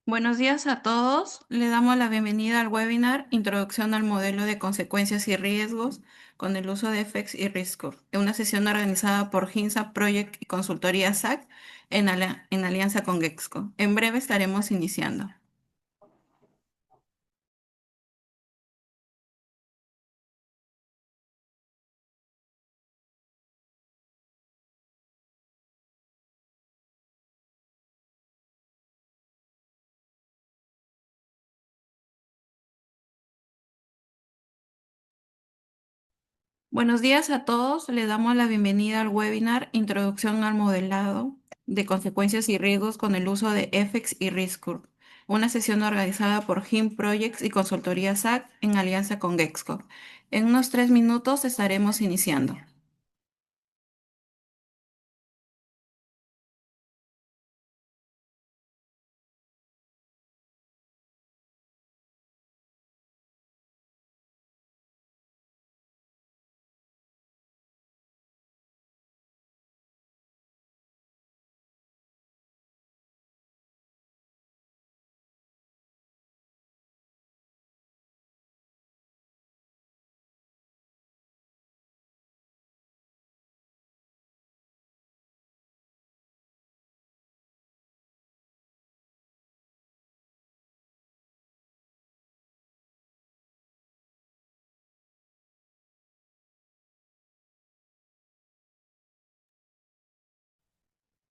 Buenos días a todos. Le damos la bienvenida al webinar Introducción al modelo de consecuencias y riesgos con el uso de FX y RISCOR, en una sesión organizada por GINSA Project y Consultoría SAC en alianza con GEXCO. En breve estaremos iniciando. Buenos días a todos. Le damos la bienvenida al webinar Introducción al modelado de consecuencias y riesgos con el uso de FX y RISCOR, una sesión organizada por GIM Projects y Consultoría SAC en alianza con GEXCO. En unos 3 minutos estaremos iniciando.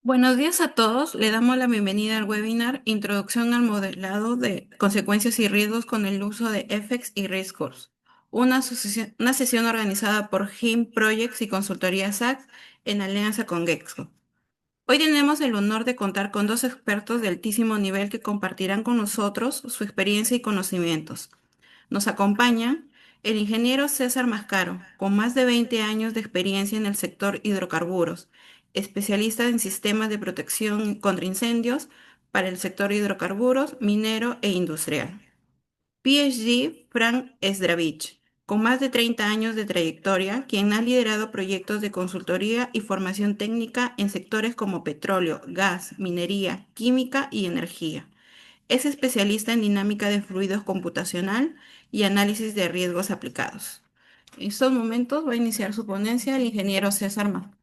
Buenos días a todos. Le damos la bienvenida al webinar Introducción al modelado de consecuencias y riesgos con el uso de FX y RISCORS, una sesión organizada por GIM Projects y Consultoría SAC en alianza con GEXCO. Hoy tenemos el honor de contar con dos expertos de altísimo nivel que compartirán con nosotros su experiencia y conocimientos. Nos acompaña el ingeniero César Mascaro, con más de 20 años de experiencia en el sector hidrocarburos, especialista en sistemas de protección contra incendios para el sector hidrocarburos, minero e industrial. PhD Frank Esdravich, con más de 30 años de trayectoria, quien ha liderado proyectos de consultoría y formación técnica en sectores como petróleo, gas, minería, química y energía. Es especialista en dinámica de fluidos computacional y análisis de riesgos aplicados. En estos momentos va a iniciar su ponencia el ingeniero César Ma.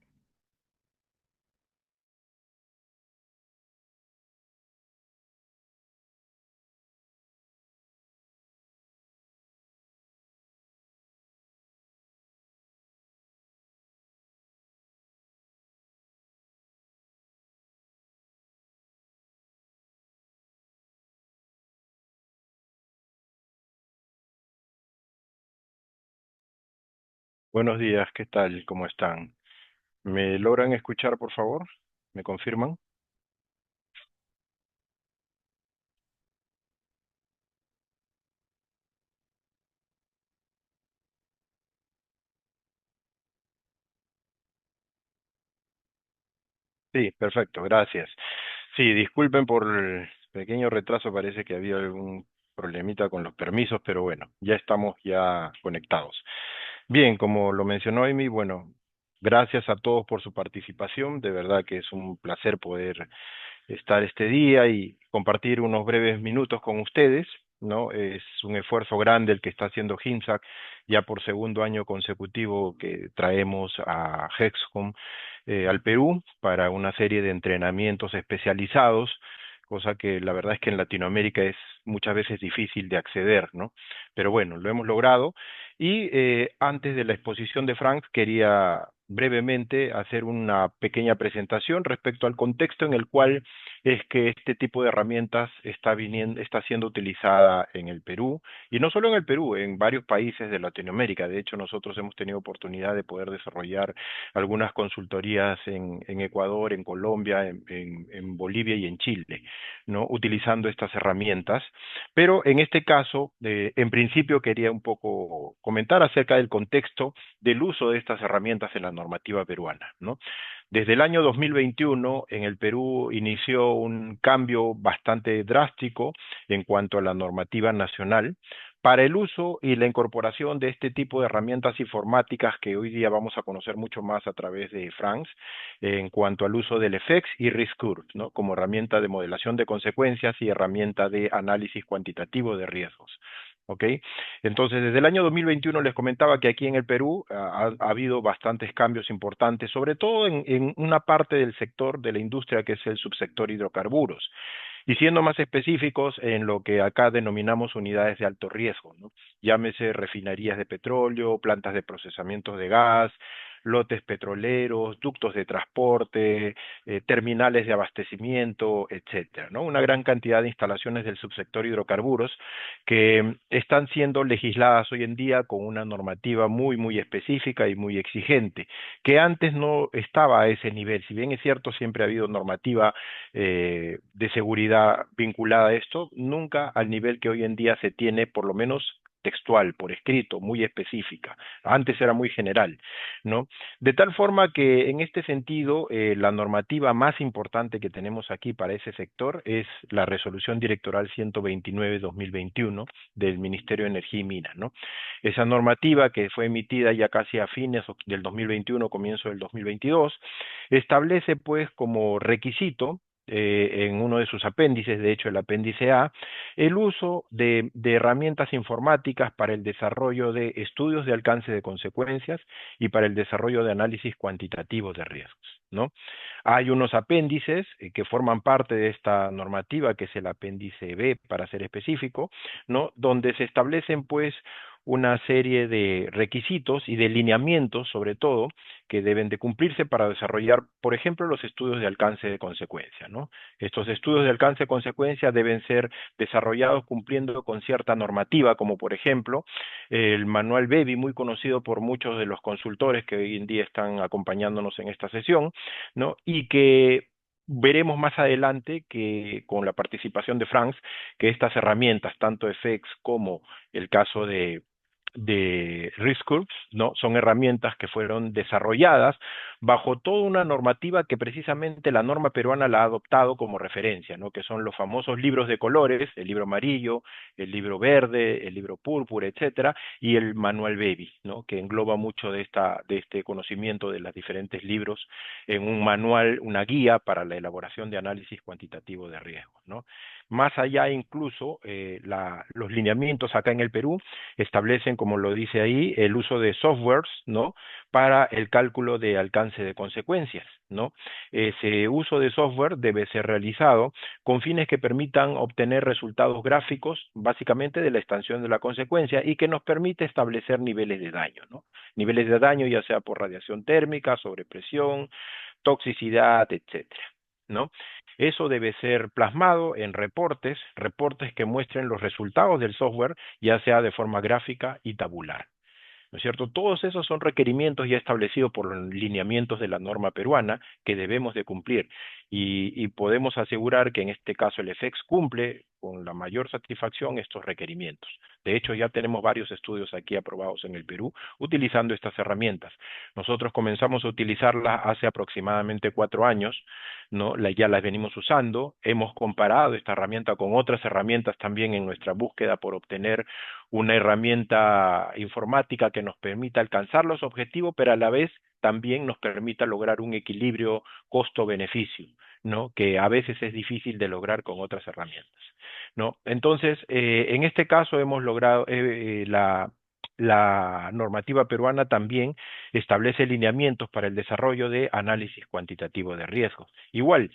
Buenos días, ¿qué tal? ¿Cómo están? ¿Me logran escuchar, por favor? ¿Me confirman? Sí, perfecto, gracias. Sí, disculpen por el pequeño retraso, parece que había algún problemita con los permisos, pero bueno, ya estamos ya conectados. Bien, como lo mencionó Amy, bueno, gracias a todos por su participación, de verdad que es un placer poder estar este día y compartir unos breves minutos con ustedes, ¿no? Es un esfuerzo grande el que está haciendo HIMSAC, ya por segundo año consecutivo que traemos a Hexcom al Perú para una serie de entrenamientos especializados, cosa que la verdad es que en Latinoamérica es muchas veces difícil de acceder, ¿no? Pero bueno, lo hemos logrado. Y antes de la exposición de Frank, quería brevemente hacer una pequeña presentación respecto al contexto en el cual es que este tipo de herramientas está siendo utilizada en el Perú, y no solo en el Perú, en varios países de Latinoamérica. De hecho, nosotros hemos tenido oportunidad de poder desarrollar algunas consultorías en Ecuador, en Colombia, en Bolivia y en Chile, ¿no? Utilizando estas herramientas. Pero en este caso, en principio quería un poco comentar acerca del contexto del uso de estas herramientas en la normativa peruana, ¿no? Desde el año 2021 en el Perú inició un cambio bastante drástico en cuanto a la normativa nacional, para el uso y la incorporación de este tipo de herramientas informáticas que hoy día vamos a conocer mucho más a través de Franz, en cuanto al uso del FX y Risk Curve, ¿no? Como herramienta de modelación de consecuencias y herramienta de análisis cuantitativo de riesgos. ¿Ok? Entonces, desde el año 2021 les comentaba que aquí en el Perú ha habido bastantes cambios importantes, sobre todo en una parte del sector de la industria que es el subsector hidrocarburos. Y siendo más específicos en lo que acá denominamos unidades de alto riesgo, ¿no? Llámese refinerías de petróleo, plantas de procesamiento de gas, lotes petroleros, ductos de transporte, terminales de abastecimiento, etcétera, ¿no? Una gran cantidad de instalaciones del subsector hidrocarburos que están siendo legisladas hoy en día con una normativa muy específica y muy exigente, que antes no estaba a ese nivel. Si bien es cierto, siempre ha habido normativa de seguridad vinculada a esto, nunca al nivel que hoy en día se tiene, por lo menos textual, por escrito, muy específica. Antes era muy general, ¿no? De tal forma que en este sentido, la normativa más importante que tenemos aquí para ese sector es la Resolución Directoral 129-2021 del Ministerio de Energía y Minas, ¿no? Esa normativa que fue emitida ya casi a fines del 2021, comienzo del 2022, establece pues como requisito en uno de sus apéndices, de hecho el apéndice A, el uso de herramientas informáticas para el desarrollo de estudios de alcance de consecuencias y para el desarrollo de análisis cuantitativo de riesgos, ¿no? Hay unos apéndices que forman parte de esta normativa, que es el apéndice B, para ser específico, ¿no? Donde se establecen, pues, una serie de requisitos y de lineamientos, sobre todo, que deben de cumplirse para desarrollar, por ejemplo, los estudios de alcance de consecuencia, ¿no? Estos estudios de alcance de consecuencia deben ser desarrollados cumpliendo con cierta normativa, como por ejemplo el manual BEBI, muy conocido por muchos de los consultores que hoy en día están acompañándonos en esta sesión, ¿no? Y que veremos más adelante que con la participación de Franz, que estas herramientas, tanto FX como el caso de Risk Curves, ¿no? Son herramientas que fueron desarrolladas bajo toda una normativa que precisamente la norma peruana la ha adoptado como referencia, ¿no? Que son los famosos libros de colores, el libro amarillo, el libro verde, el libro púrpura, etcétera, y el manual BEBI, ¿no? Que engloba mucho de este conocimiento de los diferentes libros en un manual, una guía para la elaboración de análisis cuantitativo de riesgos, ¿no? Más allá incluso, los lineamientos acá en el Perú establecen, como lo dice ahí, el uso de softwares, ¿no? Para el cálculo de alcance de consecuencias, ¿no? Ese uso de software debe ser realizado con fines que permitan obtener resultados gráficos, básicamente de la extensión de la consecuencia y que nos permite establecer niveles de daño, ¿no? Niveles de daño ya sea por radiación térmica, sobrepresión, toxicidad, etcétera, ¿no? Eso debe ser plasmado en reportes, reportes que muestren los resultados del software, ya sea de forma gráfica y tabular. ¿No es cierto? Todos esos son requerimientos ya establecidos por los lineamientos de la norma peruana que debemos de cumplir y podemos asegurar que en este caso el FX cumple con la mayor satisfacción estos requerimientos. De hecho, ya tenemos varios estudios aquí aprobados en el Perú utilizando estas herramientas. Nosotros comenzamos a utilizarlas hace aproximadamente 4 años, ¿no? Ya las venimos usando, hemos comparado esta herramienta con otras herramientas también en nuestra búsqueda por obtener una herramienta informática que nos permita alcanzar los objetivos, pero a la vez también nos permita lograr un equilibrio costo-beneficio, ¿no? Que a veces es difícil de lograr con otras herramientas, ¿no? Entonces, en este caso hemos logrado la normativa peruana también establece lineamientos para el desarrollo de análisis cuantitativo de riesgos. Igual,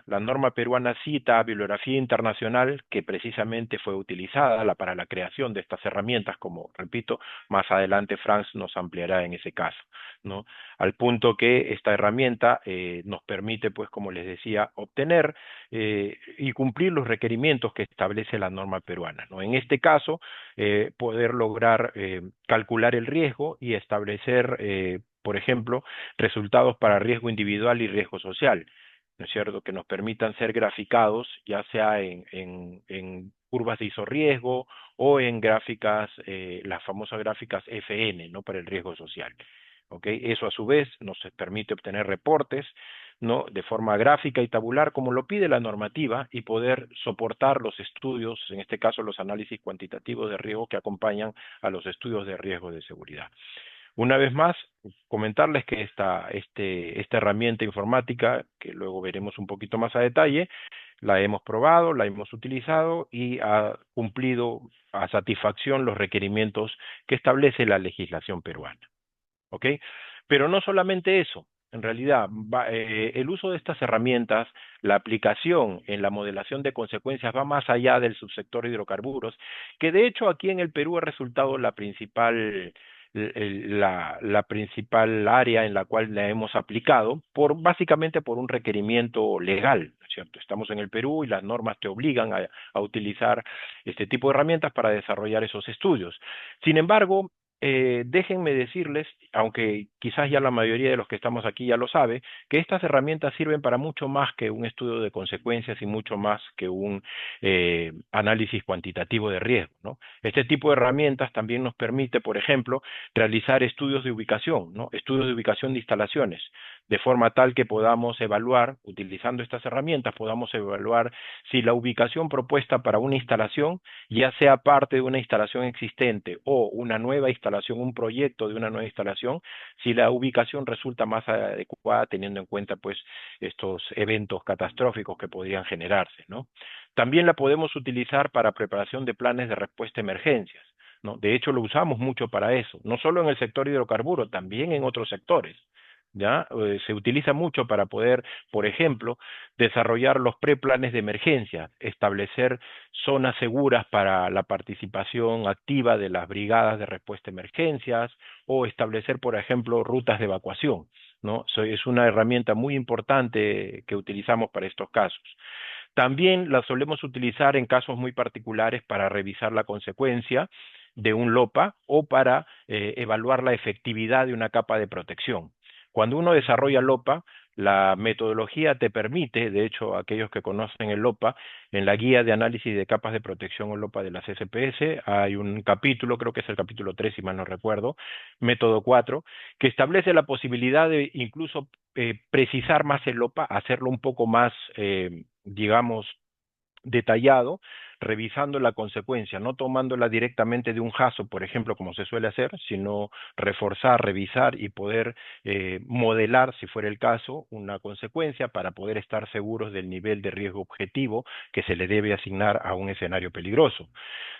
la norma peruana cita a bibliografía internacional que precisamente fue utilizada para la creación de estas herramientas, como repito, más adelante Franz nos ampliará en ese caso, ¿no? Al punto que esta herramienta nos permite, pues, como les decía, obtener y cumplir los requerimientos que establece la norma peruana, ¿no? En este caso, poder lograr calcular el riesgo y establecer, por ejemplo, resultados para riesgo individual y riesgo social, ¿no es cierto?, que nos permitan ser graficados, ya sea en curvas de isoriesgo o en gráficas, las famosas gráficas FN, ¿no?, para el riesgo social. ¿Ok? Eso a su vez nos permite obtener reportes ¿no? De forma gráfica y tabular, como lo pide la normativa, y poder soportar los estudios, en este caso los análisis cuantitativos de riesgo que acompañan a los estudios de riesgo de seguridad. Una vez más, comentarles que esta herramienta informática, que luego veremos un poquito más a detalle, la hemos probado, la hemos utilizado y ha cumplido a satisfacción los requerimientos que establece la legislación peruana. ¿Ok? Pero no solamente eso, en realidad el uso de estas herramientas, la aplicación en la modelación de consecuencias va más allá del subsector hidrocarburos, que de hecho aquí en el Perú ha resultado la principal área en la cual la hemos aplicado, básicamente por un requerimiento legal, ¿no es cierto? Estamos en el Perú y las normas te obligan a utilizar este tipo de herramientas para desarrollar esos estudios. Sin embargo, déjenme decirles, aunque quizás ya la mayoría de los que estamos aquí ya lo sabe, que estas herramientas sirven para mucho más que un estudio de consecuencias y mucho más que un análisis cuantitativo de riesgo, ¿no? Este tipo de herramientas también nos permite, por ejemplo, realizar estudios de ubicación, ¿no? Estudios de ubicación de instalaciones, de forma tal que podamos evaluar, utilizando estas herramientas, podamos evaluar si la ubicación propuesta para una instalación, ya sea parte de una instalación existente o una nueva instalación, un proyecto de una nueva instalación, si la ubicación resulta más adecuada teniendo en cuenta pues estos eventos catastróficos que podrían generarse, ¿no? También la podemos utilizar para preparación de planes de respuesta a emergencias, ¿no? De hecho, lo usamos mucho para eso, no solo en el sector hidrocarburo, también en otros sectores. ¿Ya? Se utiliza mucho para poder, por ejemplo, desarrollar los preplanes de emergencia, establecer zonas seguras para la participación activa de las brigadas de respuesta a emergencias o establecer, por ejemplo, rutas de evacuación, ¿no? Es una herramienta muy importante que utilizamos para estos casos. También la solemos utilizar en casos muy particulares para revisar la consecuencia de un LOPA o para evaluar la efectividad de una capa de protección. Cuando uno desarrolla LOPA, la metodología te permite, de hecho, aquellos que conocen el LOPA, en la guía de análisis de capas de protección o LOPA de las SPS, hay un capítulo, creo que es el capítulo 3, si mal no recuerdo, método 4, que establece la posibilidad de incluso precisar más el LOPA, hacerlo un poco más, digamos, detallado, revisando la consecuencia, no tomándola directamente de un jazo, por ejemplo, como se suele hacer, sino reforzar, revisar y poder modelar, si fuera el caso, una consecuencia para poder estar seguros del nivel de riesgo objetivo que se le debe asignar a un escenario peligroso.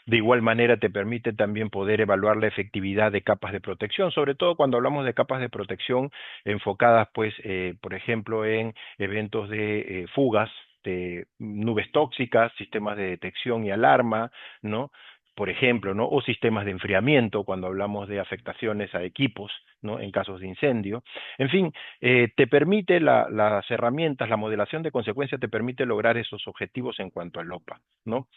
De igual manera, te permite también poder evaluar la efectividad de capas de protección, sobre todo cuando hablamos de capas de protección enfocadas, pues, por ejemplo, en eventos de fugas, de nubes tóxicas, sistemas de detección y alarma, ¿no? Por ejemplo, ¿no? O sistemas de enfriamiento cuando hablamos de afectaciones a equipos, ¿no? En casos de incendio. En fin, te permite las herramientas, la modelación de consecuencias te permite lograr esos objetivos en cuanto al OPA, ¿no?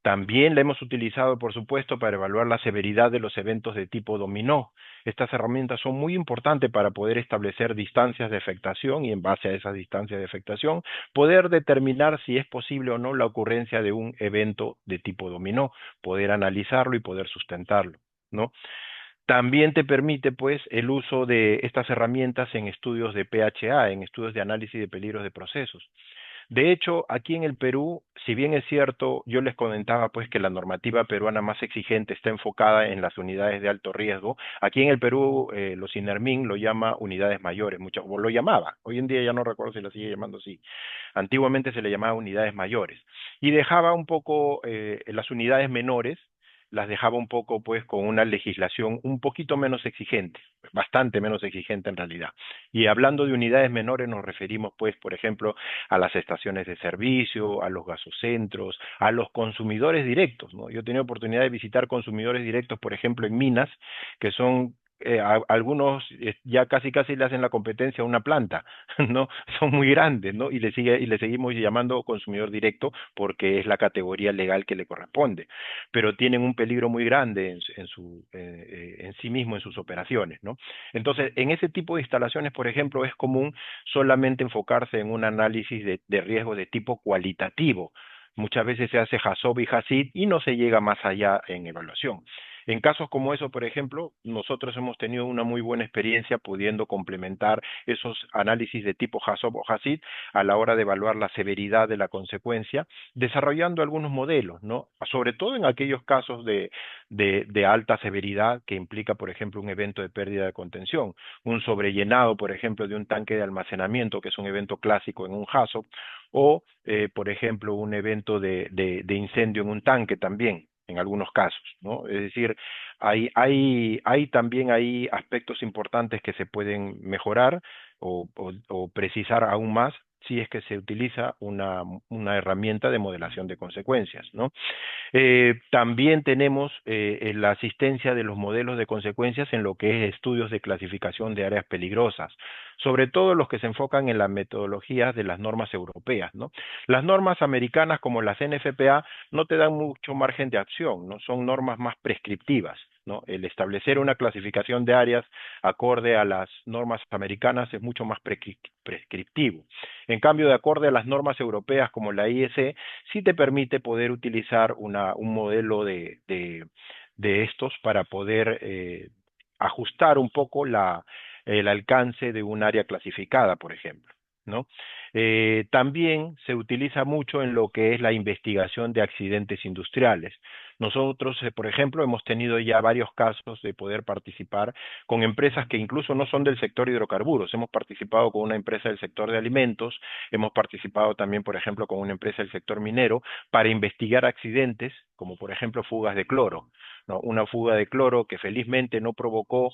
También la hemos utilizado, por supuesto, para evaluar la severidad de los eventos de tipo dominó. Estas herramientas son muy importantes para poder establecer distancias de afectación y en base a esas distancias de afectación poder determinar si es posible o no la ocurrencia de un evento de tipo dominó, poder analizarlo y poder sustentarlo, ¿no? También te permite, pues, el uso de estas herramientas en estudios de PHA, en estudios de análisis de peligros de procesos. De hecho, aquí en el Perú, si bien es cierto, yo les comentaba pues que la normativa peruana más exigente está enfocada en las unidades de alto riesgo. Aquí en el Perú, los INERMIN lo llama unidades mayores, o lo llamaba. Hoy en día ya no recuerdo si la sigue llamando así. Antiguamente se le llamaba unidades mayores y dejaba un poco las unidades menores, las dejaba un poco pues con una legislación un poquito menos exigente, bastante menos exigente en realidad. Y hablando de unidades menores nos referimos pues, por ejemplo, a las estaciones de servicio, a los gasocentros, a los consumidores directos, ¿no? Yo he tenido oportunidad de visitar consumidores directos, por ejemplo, en minas, que son algunos ya casi casi le hacen la competencia a una planta, ¿no? Son muy grandes, ¿no? Y le seguimos llamando consumidor directo porque es la categoría legal que le corresponde, pero tienen un peligro muy grande en sí mismo en sus operaciones, ¿no? Entonces, en ese tipo de instalaciones, por ejemplo, es común solamente enfocarse en un análisis de riesgo de tipo cualitativo. Muchas veces se hace HACCP y HACCP y no se llega más allá en evaluación. En casos como eso, por ejemplo, nosotros hemos tenido una muy buena experiencia pudiendo complementar esos análisis de tipo HACCP o HACCP a la hora de evaluar la severidad de la consecuencia, desarrollando algunos modelos, ¿no? Sobre todo en aquellos casos de alta severidad que implica, por ejemplo, un evento de pérdida de contención, un sobrellenado, por ejemplo, de un tanque de almacenamiento, que es un evento clásico en un HACCP, o, por ejemplo, un evento de incendio en un tanque también, en algunos casos, ¿no? Es decir, hay también hay aspectos importantes que se pueden mejorar o precisar aún más si es que se utiliza una herramienta de modelación de consecuencias, ¿no? También tenemos la asistencia de los modelos de consecuencias en lo que es estudios de clasificación de áreas peligrosas, sobre todo los que se enfocan en las metodologías de las normas europeas, ¿no? Las normas americanas como las NFPA no te dan mucho margen de acción, ¿no? Son normas más prescriptivas, ¿no? El establecer una clasificación de áreas acorde a las normas americanas es mucho más prescriptivo. En cambio, de acorde a las normas europeas como la IEC, sí te permite poder utilizar un modelo de estos para poder ajustar un poco el alcance de un área clasificada, por ejemplo, ¿no? También se utiliza mucho en lo que es la investigación de accidentes industriales. Nosotros, por ejemplo, hemos tenido ya varios casos de poder participar con empresas que incluso no son del sector hidrocarburos. Hemos participado con una empresa del sector de alimentos, hemos participado también, por ejemplo, con una empresa del sector minero para investigar accidentes, como por ejemplo fugas de cloro, ¿no? Una fuga de cloro que felizmente no provocó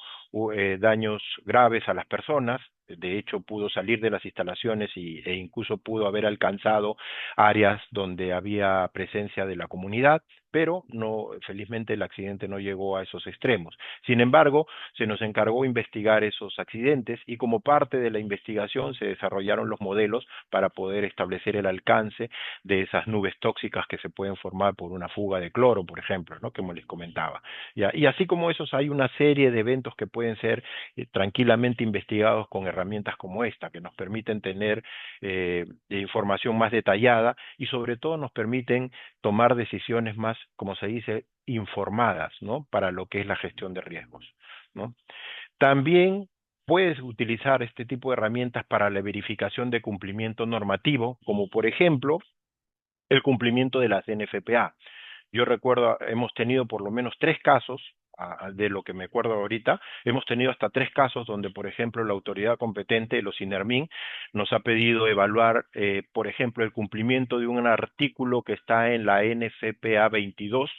daños graves a las personas, de hecho pudo salir de las instalaciones e incluso pudo haber alcanzado áreas donde había presencia de la comunidad, pero no, felizmente el accidente no llegó a esos extremos. Sin embargo, se nos encargó investigar esos accidentes y como parte de la investigación se desarrollaron los modelos para poder establecer el alcance de esas nubes tóxicas que se pueden formar por una fuga de cloro, por ejemplo, ¿no? Como les comentaba. ¿Ya? Y así como esos, hay una serie de eventos que pueden ser tranquilamente investigados con herramientas como esta, que nos permiten tener información más detallada y sobre todo nos permiten tomar decisiones más, como se dice, informadas, ¿no? Para lo que es la gestión de riesgos, ¿no? También puedes utilizar este tipo de herramientas para la verificación de cumplimiento normativo, como por ejemplo el cumplimiento de las NFPA. Yo recuerdo, hemos tenido por lo menos tres casos, de lo que me acuerdo ahorita, hemos tenido hasta tres casos donde, por ejemplo, la autoridad competente, los INERMIN, nos ha pedido evaluar, por ejemplo, el cumplimiento de un artículo que está en la NFPA 22,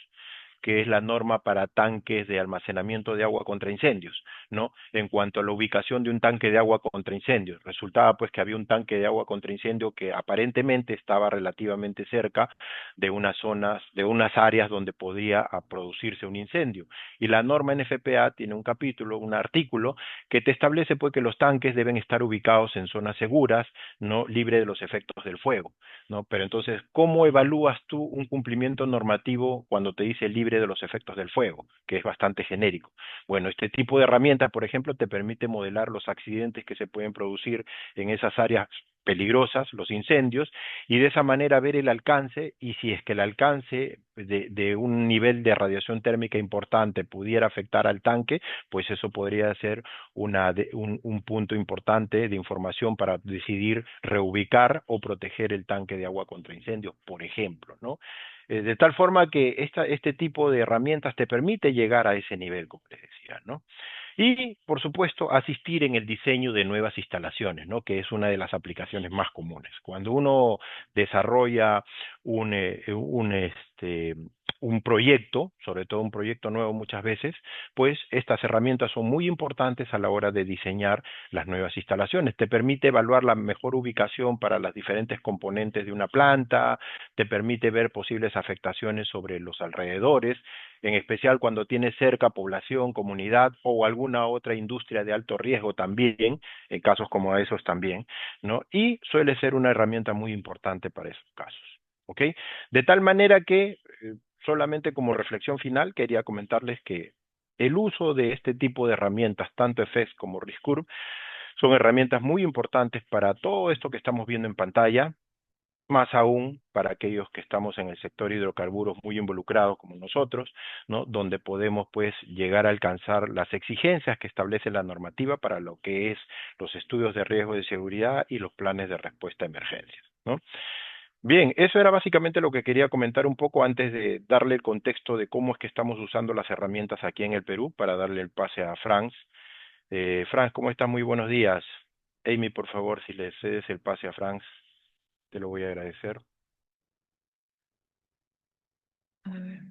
que es la norma para tanques de almacenamiento de agua contra incendios, ¿no? En cuanto a la ubicación de un tanque de agua contra incendios, resultaba pues que había un tanque de agua contra incendio que aparentemente estaba relativamente cerca de unas zonas, de unas áreas donde podía producirse un incendio. Y la norma NFPA tiene un capítulo, un artículo que te establece pues que los tanques deben estar ubicados en zonas seguras, no libre de los efectos del fuego, ¿no? Pero entonces, ¿cómo evalúas tú un cumplimiento normativo cuando te dice libre de los efectos del fuego, que es bastante genérico? Bueno, este tipo de herramientas, por ejemplo, te permite modelar los accidentes que se pueden producir en esas áreas peligrosas, los incendios, y de esa manera ver el alcance y si es que el alcance de un nivel de radiación térmica importante pudiera afectar al tanque, pues eso podría ser un punto importante de información para decidir reubicar o proteger el tanque de agua contra incendios, por ejemplo, ¿no? De tal forma que este tipo de herramientas te permite llegar a ese nivel, como les decía, ¿no? Y, por supuesto, asistir en el diseño de nuevas instalaciones, ¿no? Que es una de las aplicaciones más comunes. Cuando uno desarrolla un proyecto, sobre todo un proyecto nuevo muchas veces, pues estas herramientas son muy importantes a la hora de diseñar las nuevas instalaciones. Te permite evaluar la mejor ubicación para las diferentes componentes de una planta, te permite ver posibles afectaciones sobre los alrededores, en especial cuando tienes cerca población, comunidad o alguna otra industria de alto riesgo también, en casos como esos también, ¿no? Y suele ser una herramienta muy importante para esos casos, ¿ok? De tal manera que, solamente como reflexión final, quería comentarles que el uso de este tipo de herramientas, tanto FX como RISCURV, son herramientas muy importantes para todo esto que estamos viendo en pantalla, más aún para aquellos que estamos en el sector hidrocarburos muy involucrados como nosotros, ¿no? Donde podemos pues llegar a alcanzar las exigencias que establece la normativa para lo que es los estudios de riesgo de seguridad y los planes de respuesta a emergencias, ¿no? Bien, eso era básicamente lo que quería comentar un poco antes de darle el contexto de cómo es que estamos usando las herramientas aquí en el Perú para darle el pase a Franz. Franz, ¿cómo estás? Muy buenos días. Amy, por favor, si le cedes el pase a Franz, te lo voy a agradecer. A ver.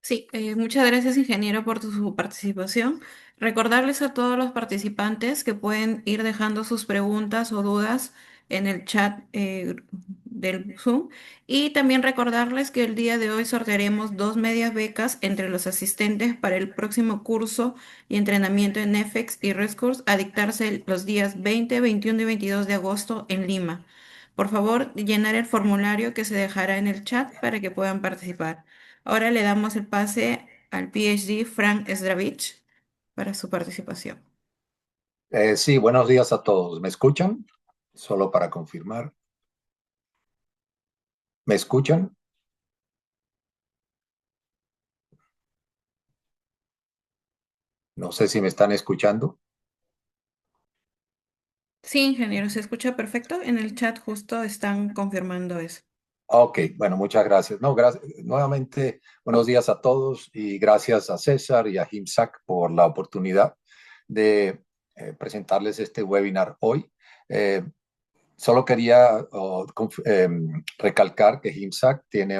Sí, muchas gracias, ingeniero, por su participación. Recordarles a todos los participantes que pueden ir dejando sus preguntas o dudas en el chat del Zoom. Y también recordarles que el día de hoy sortearemos dos medias becas entre los asistentes para el próximo curso y entrenamiento en FX y Rescourse a dictarse los días 20, 21 y 22 de agosto en Lima. Por favor, llenar el formulario que se dejará en el chat para que puedan participar. Ahora le damos el pase al PhD Frank Zdravich para su participación. Sí, buenos días a todos. ¿Me escuchan? Solo para confirmar. ¿Me escuchan? No sé si me están escuchando. Sí, ingeniero, se escucha perfecto. En el chat justo están confirmando eso. Ok, bueno, muchas gracias. No, gracias. Nuevamente, buenos días a todos y gracias a César y a HIMSAC por la oportunidad de presentarles este webinar hoy. Eh, Solo quería recalcar que HIMSAC tiene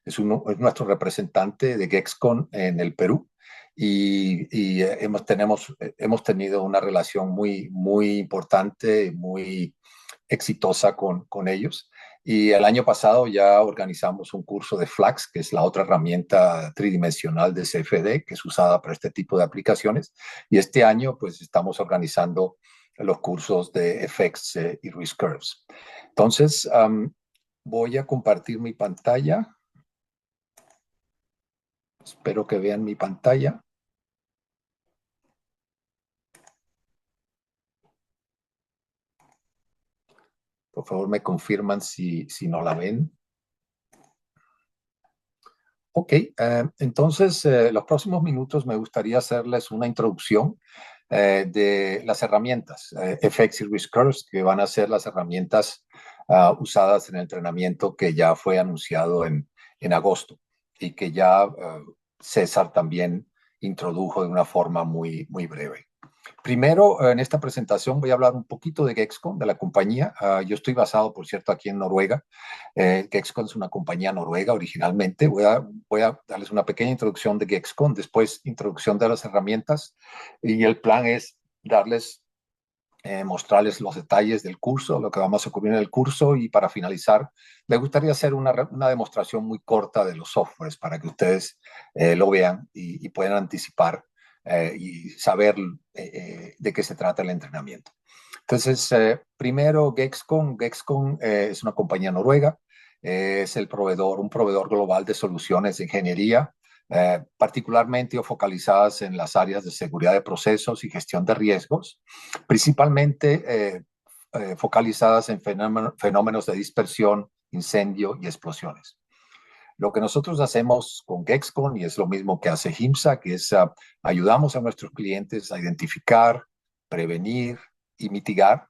es nuestro representante de GEXCON en el Perú y hemos tenido una relación muy importante, muy exitosa con ellos. Y el año pasado ya organizamos un curso de Flax, que es la otra herramienta tridimensional de CFD, que es usada para este tipo de aplicaciones. Y este año, pues, estamos organizando los cursos de FX y Risk Curves. Entonces, voy a compartir mi pantalla. Espero que vean mi pantalla. Por favor, me confirman si no la ven. Ok, entonces los próximos minutos me gustaría hacerles una introducción de las herramientas FX y Risk Curves, que van a ser las herramientas usadas en el entrenamiento que ya fue anunciado en agosto y que ya César también introdujo de una forma muy breve. Primero, en esta presentación voy a hablar un poquito de Gexcon, de la compañía. Yo estoy basado, por cierto, aquí en Noruega. Gexcon es una compañía noruega originalmente. Voy a darles una pequeña introducción de Gexcon, después introducción de las herramientas y el plan es mostrarles los detalles del curso, lo que vamos a cubrir en el curso y para finalizar, me gustaría hacer una demostración muy corta de los softwares para que ustedes lo vean y puedan anticipar y saber de qué se trata el entrenamiento. Entonces, primero Gexcon. Gexcon es una compañía noruega, es un proveedor global de soluciones de ingeniería, particularmente focalizadas en las áreas de seguridad de procesos y gestión de riesgos, principalmente focalizadas en fenómenos de dispersión, incendio y explosiones. Lo que nosotros hacemos con Gexcon, y es lo mismo que hace HIMSA, que es ayudamos a nuestros clientes a identificar, prevenir y mitigar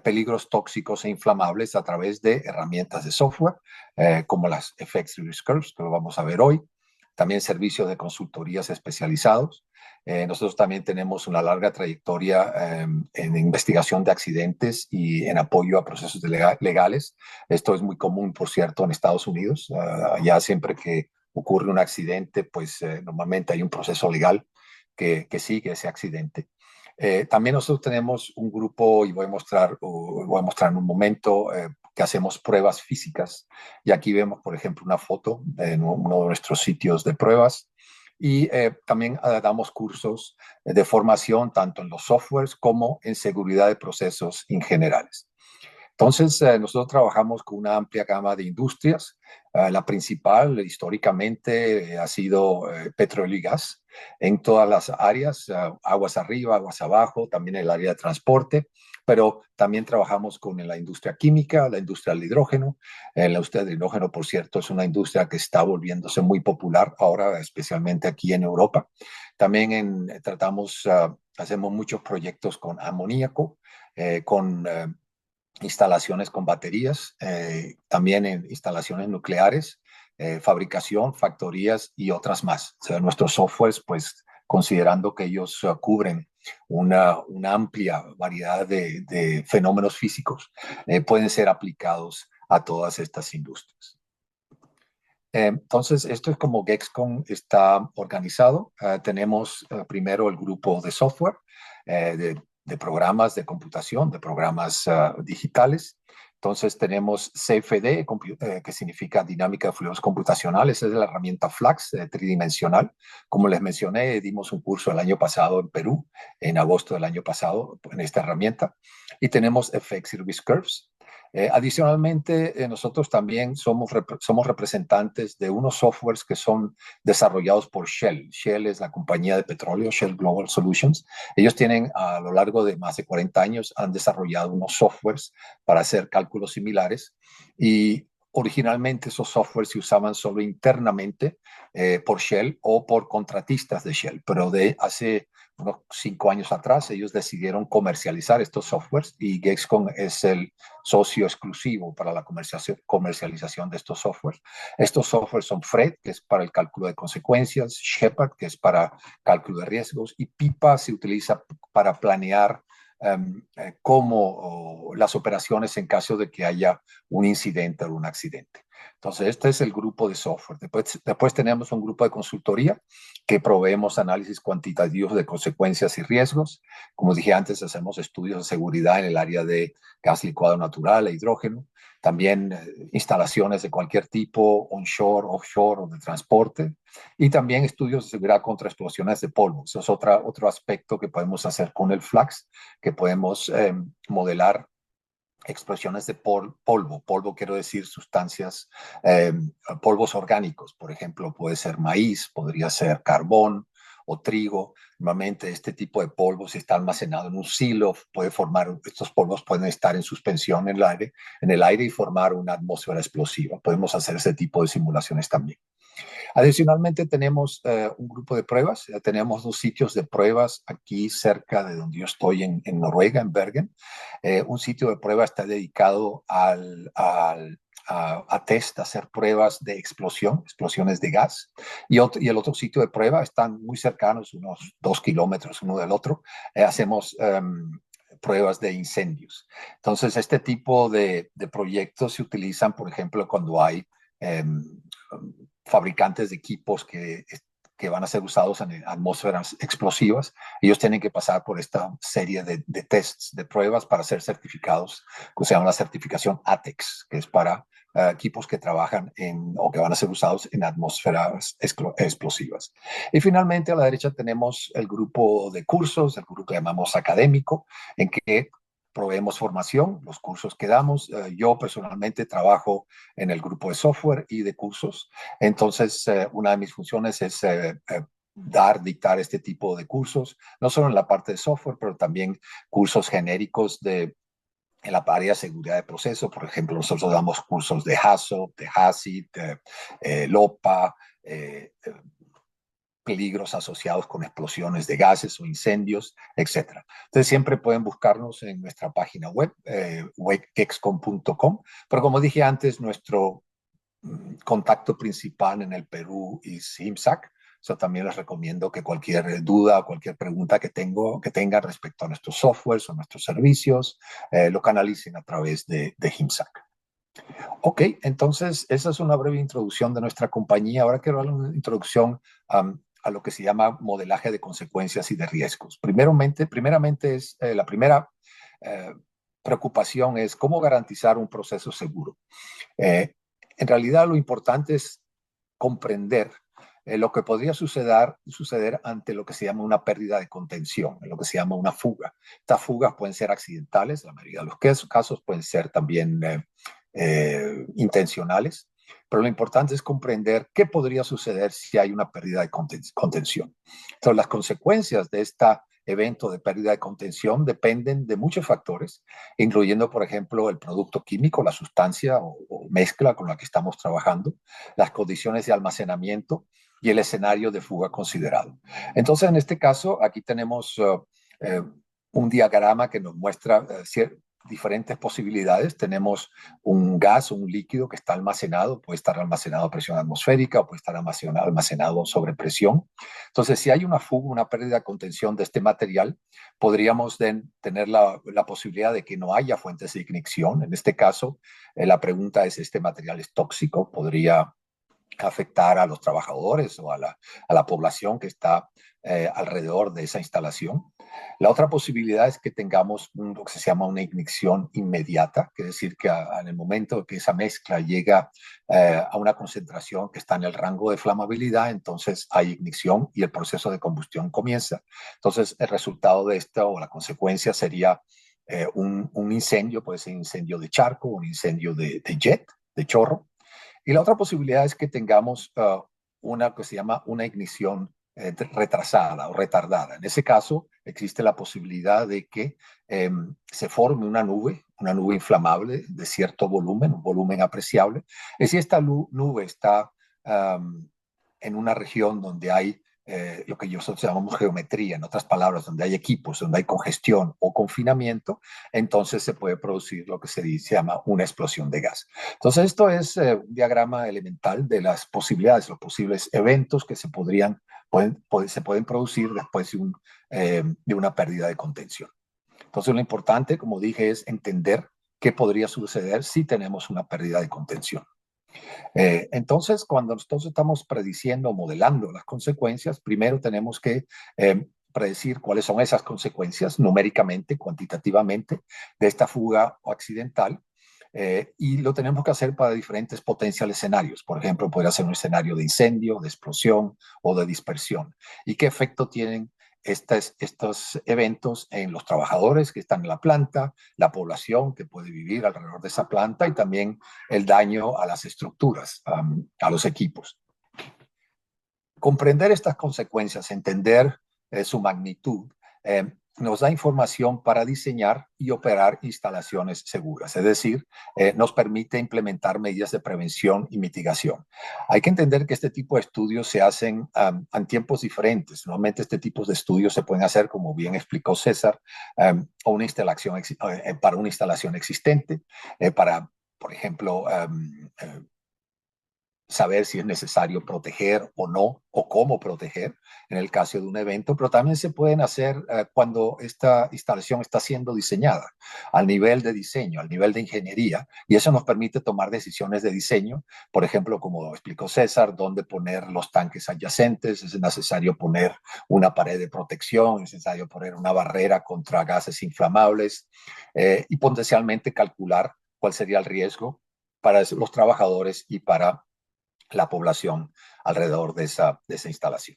peligros tóxicos e inflamables a través de herramientas de software, como las FX Risk Curves, que lo vamos a ver hoy, también servicios de consultorías especializados. Nosotros también tenemos una larga trayectoria en investigación de accidentes y en apoyo a procesos legales. Esto es muy común, por cierto, en Estados Unidos. Allá siempre que ocurre un accidente, pues normalmente hay un proceso legal que sigue ese accidente. También nosotros tenemos un grupo, y voy a mostrar en un momento, que hacemos pruebas físicas. Y aquí vemos, por ejemplo, una foto de uno de nuestros sitios de pruebas. Y también damos cursos de formación tanto en los softwares como en seguridad de procesos en generales. Entonces, nosotros trabajamos con una amplia gama de industrias. La principal históricamente ha sido petróleo y gas en todas las áreas, aguas arriba, aguas abajo, también el área de transporte, pero también trabajamos con la industria química, la industria del hidrógeno. La industria del hidrógeno, por cierto, es una industria que está volviéndose muy popular ahora, especialmente aquí en Europa. También hacemos muchos proyectos con amoníaco, con instalaciones con baterías, también en instalaciones nucleares, fabricación, factorías y otras más. O sea, nuestros softwares, pues considerando que ellos cubren una amplia variedad de fenómenos físicos, pueden ser aplicados a todas estas industrias. Entonces, esto es como Gexcom está organizado. Tenemos primero el grupo de software, de programas de computación, de programas digitales. Entonces tenemos CFD, que significa dinámica de fluidos computacionales. Esa es la herramienta Flux tridimensional. Como les mencioné, dimos un curso el año pasado en Perú, en agosto del año pasado, en esta herramienta. Y tenemos FX Service Curves. Adicionalmente, nosotros también somos representantes de unos softwares que son desarrollados por Shell. Shell es la compañía de petróleo, Shell Global Solutions. Ellos tienen, a lo largo de más de 40 años, han desarrollado unos softwares para hacer cálculos similares y originalmente esos softwares se usaban solo internamente por Shell o por contratistas de Shell, pero de hace unos 5 años atrás ellos decidieron comercializar estos softwares y Gexcom es el socio exclusivo para la comercialización de estos softwares. Estos softwares son FRED, que es para el cálculo de consecuencias, Shepard, que es para cálculo de riesgos, y PIPA se utiliza para planear cómo las operaciones en caso de que haya un incidente o un accidente. Entonces, este es el grupo de software. Después tenemos un grupo de consultoría que proveemos análisis cuantitativos de consecuencias y riesgos. Como dije antes, hacemos estudios de seguridad en el área de gas licuado natural e hidrógeno. También instalaciones de cualquier tipo, onshore, offshore o de transporte. Y también estudios de seguridad contra explosiones de polvo. Eso es otro aspecto que podemos hacer con el Flux, que podemos modelar explosiones de polvo. Polvo quiero decir sustancias, polvos orgánicos. Por ejemplo, puede ser maíz, podría ser carbón o trigo. Normalmente este tipo de polvo, si está almacenado en un silo, estos polvos pueden estar en suspensión en el aire y formar una atmósfera explosiva. Podemos hacer ese tipo de simulaciones también. Adicionalmente tenemos un grupo de pruebas, tenemos 2 sitios de pruebas aquí cerca de donde yo estoy en Noruega, en Bergen. Un sitio de prueba está dedicado a test, a hacer pruebas de explosiones de gas. Y el otro sitio de prueba están muy cercanos, unos 2 kilómetros uno del otro. Hacemos pruebas de incendios. Entonces, este tipo de proyectos se utilizan, por ejemplo, cuando hay fabricantes de equipos que van a ser usados en atmósferas explosivas. Ellos tienen que pasar por esta serie de tests, de pruebas para ser certificados, que se llama la certificación ATEX, que es para equipos que trabajan o que van a ser usados en atmósferas explosivas. Y finalmente a la derecha tenemos el grupo de cursos, el grupo que llamamos académico, en que proveemos formación, los cursos que damos. Yo personalmente trabajo en el grupo de software y de cursos. Entonces, una de mis funciones es dictar este tipo de cursos, no solo en la parte de software, pero también cursos genéricos en la área de seguridad de proceso. Por ejemplo, nosotros damos cursos de HACCP, de HACCP, de LOPA, peligros asociados con explosiones de gases o incendios, etcétera. Entonces siempre pueden buscarnos en nuestra página web, webgexcom.com, pero como dije antes, nuestro contacto principal en el Perú es HIMSAC. O sea, también les recomiendo que cualquier duda o cualquier pregunta que tengan respecto a nuestros softwares o nuestros servicios, lo canalicen a través de HIMSAC. Ok, entonces esa es una breve introducción de nuestra compañía. Ahora quiero dar una introducción a lo que se llama modelaje de consecuencias y de riesgos. Primeramente la primera preocupación es cómo garantizar un proceso seguro. En realidad lo importante es comprender lo que podría suceder ante lo que se llama una pérdida de contención, lo que se llama una fuga. Estas fugas pueden ser accidentales, la mayoría de los casos pueden ser también intencionales, pero lo importante es comprender qué podría suceder si hay una pérdida de contención. Entonces, las consecuencias de este evento de pérdida de contención dependen de muchos factores, incluyendo, por ejemplo, el producto químico, la sustancia o mezcla con la que estamos trabajando, las condiciones de almacenamiento y el escenario de fuga considerado. Entonces, en este caso, aquí tenemos un diagrama que nos muestra diferentes posibilidades. Tenemos un gas o un líquido que está almacenado, puede estar almacenado a presión atmosférica o puede estar almacenado sobre presión. Entonces, si hay una fuga, una pérdida de contención de este material, podríamos tener la posibilidad de que no haya fuentes de ignición. En este caso, la pregunta es, ¿este material es tóxico? ¿Podría afectar a los trabajadores o a la población que está alrededor de esa instalación? La otra posibilidad es que tengamos lo que se llama una ignición inmediata, que es decir, que en el momento que esa mezcla llega a una concentración que está en el rango de flamabilidad, entonces hay ignición y el proceso de combustión comienza. Entonces, el resultado de esto o la consecuencia sería un incendio, puede ser un incendio de charco, un incendio de jet, de chorro. Y la otra posibilidad es que tengamos una que se llama una ignición retrasada o retardada. En ese caso, existe la posibilidad de que se forme una nube inflamable de cierto volumen, un volumen apreciable. Y si esta nube está en una región donde hay lo que nosotros llamamos geometría, en otras palabras, donde hay equipos, donde hay congestión o confinamiento, entonces se puede producir lo que se llama una explosión de gas. Entonces, esto es un diagrama elemental de las posibilidades, los posibles eventos que se pueden producir después de una pérdida de contención. Entonces, lo importante, como dije, es entender qué podría suceder si tenemos una pérdida de contención. Entonces, cuando nosotros estamos prediciendo o modelando las consecuencias, primero tenemos que predecir cuáles son esas consecuencias numéricamente, cuantitativamente, de esta fuga accidental. Y lo tenemos que hacer para diferentes potenciales escenarios. Por ejemplo, podría ser un escenario de incendio, de explosión o de dispersión. ¿Y qué efecto tienen estos eventos en los trabajadores que están en la planta, la población que puede vivir alrededor de esa planta y también el daño a las estructuras, a los equipos? Comprender estas consecuencias, entender su magnitud, nos da información para diseñar y operar instalaciones seguras, es decir, nos permite implementar medidas de prevención y mitigación. Hay que entender que este tipo de estudios se hacen en tiempos diferentes. Normalmente este tipo de estudios se pueden hacer, como bien explicó César, o una instalación, para una instalación existente, para, por ejemplo, saber si es necesario proteger o no, o cómo proteger en el caso de un evento, pero también se pueden hacer cuando esta instalación está siendo diseñada, al nivel de diseño, al nivel de ingeniería, y eso nos permite tomar decisiones de diseño, por ejemplo, como explicó César, dónde poner los tanques adyacentes, es necesario poner una pared de protección, es necesario poner una barrera contra gases inflamables, y potencialmente calcular cuál sería el riesgo para los trabajadores y para la población alrededor de esa instalación.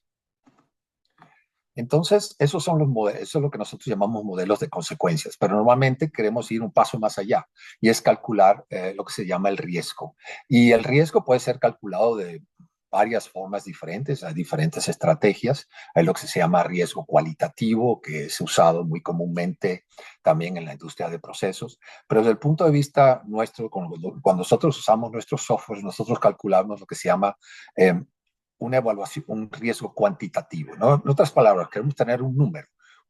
Entonces, esos son los modelos, eso es lo que nosotros llamamos modelos de consecuencias, pero normalmente queremos ir un paso más allá y es calcular lo que se llama el riesgo. Y el riesgo puede ser calculado de varias formas diferentes, hay diferentes estrategias. Hay lo que se llama riesgo cualitativo, que es usado muy comúnmente también en la industria de procesos, pero desde el punto de vista nuestro, cuando nosotros usamos nuestros softwares, nosotros calculamos lo que se llama una evaluación, un riesgo cuantitativo, ¿no? En otras palabras, queremos tener un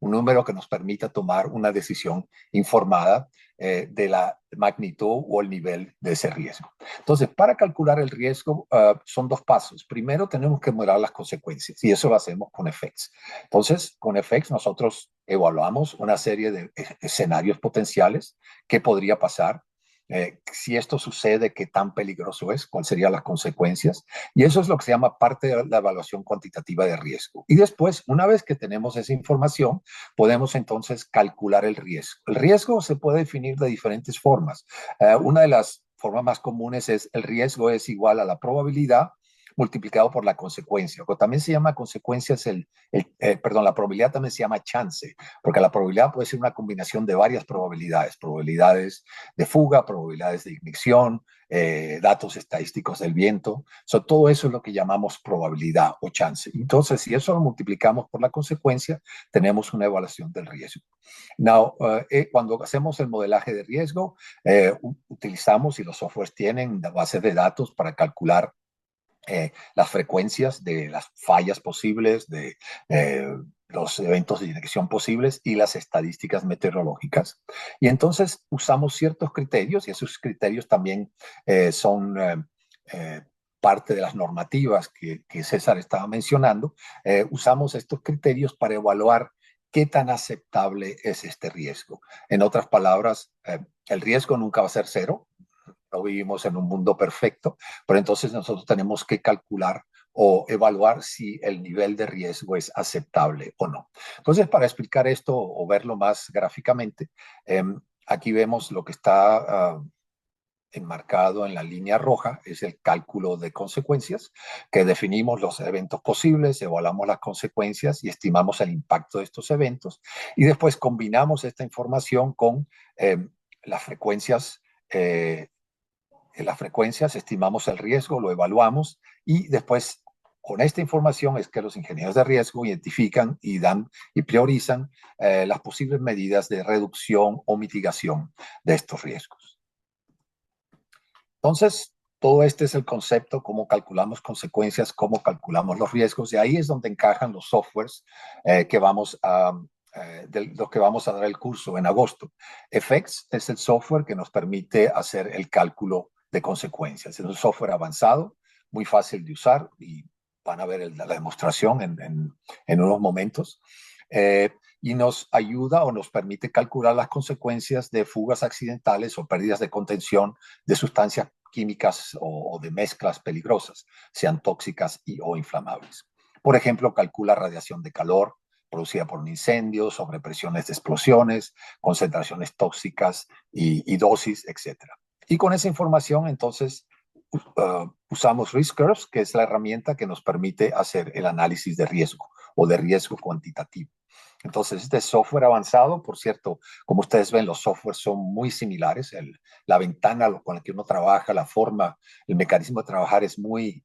número que nos permita tomar una decisión informada de la magnitud o el nivel de ese riesgo. Entonces, para calcular el riesgo son dos pasos. Primero, tenemos que modelar las consecuencias y eso lo hacemos con FX. Entonces, con FX nosotros evaluamos una serie de escenarios potenciales que podría pasar. Si esto sucede, qué tan peligroso es, cuáles serían las consecuencias. Y eso es lo que se llama parte de la evaluación cuantitativa de riesgo. Y después, una vez que tenemos esa información, podemos entonces calcular el riesgo. El riesgo se puede definir de diferentes formas. Una de las formas más comunes es el riesgo es igual a la probabilidad multiplicado por la consecuencia. O también se llama consecuencias, perdón, la probabilidad también se llama chance, porque la probabilidad puede ser una combinación de varias probabilidades, probabilidades de fuga, probabilidades de ignición, datos estadísticos del viento. Todo eso es lo que llamamos probabilidad o chance. Entonces, si eso lo multiplicamos por la consecuencia, tenemos una evaluación del riesgo. Now, cuando hacemos el modelaje de riesgo, utilizamos, y los softwares tienen bases de datos para calcular las frecuencias de las fallas posibles, de los eventos de dirección posibles y las estadísticas meteorológicas. Y entonces usamos ciertos criterios, y esos criterios también son parte de las normativas que César estaba mencionando. Usamos estos criterios para evaluar qué tan aceptable es este riesgo. En otras palabras, el riesgo nunca va a ser cero. No vivimos en un mundo perfecto, pero entonces nosotros tenemos que calcular o evaluar si el nivel de riesgo es aceptable o no. Entonces, para explicar esto o verlo más gráficamente, aquí vemos lo que está enmarcado en la línea roja, es el cálculo de consecuencias, que definimos los eventos posibles, evaluamos las consecuencias y estimamos el impacto de estos eventos, y después combinamos esta información con las frecuencias en las frecuencias, estimamos el riesgo, lo evaluamos y después con esta información es que los ingenieros de riesgo identifican y dan y priorizan las posibles medidas de reducción o mitigación de estos riesgos. Entonces, todo este es el concepto, cómo calculamos consecuencias, cómo calculamos los riesgos, y ahí es donde encajan los softwares que vamos a de los que vamos a dar el curso en agosto. FX es el software que nos permite hacer el cálculo de consecuencias. Es un software avanzado, muy fácil de usar, y van a ver la demostración en unos momentos. Y nos ayuda o nos permite calcular las consecuencias de fugas accidentales o pérdidas de contención de sustancias químicas o de mezclas peligrosas, sean tóxicas o inflamables. Por ejemplo, calcula radiación de calor producida por un incendio, sobrepresiones de explosiones, concentraciones tóxicas y dosis, etc. Y con esa información, entonces, usamos Risk Curves, que es la herramienta que nos permite hacer el análisis de riesgo o de riesgo cuantitativo. Entonces, este software avanzado, por cierto, como ustedes ven, los softwares son muy similares. La ventana con la que uno trabaja, la forma, el mecanismo de trabajar es muy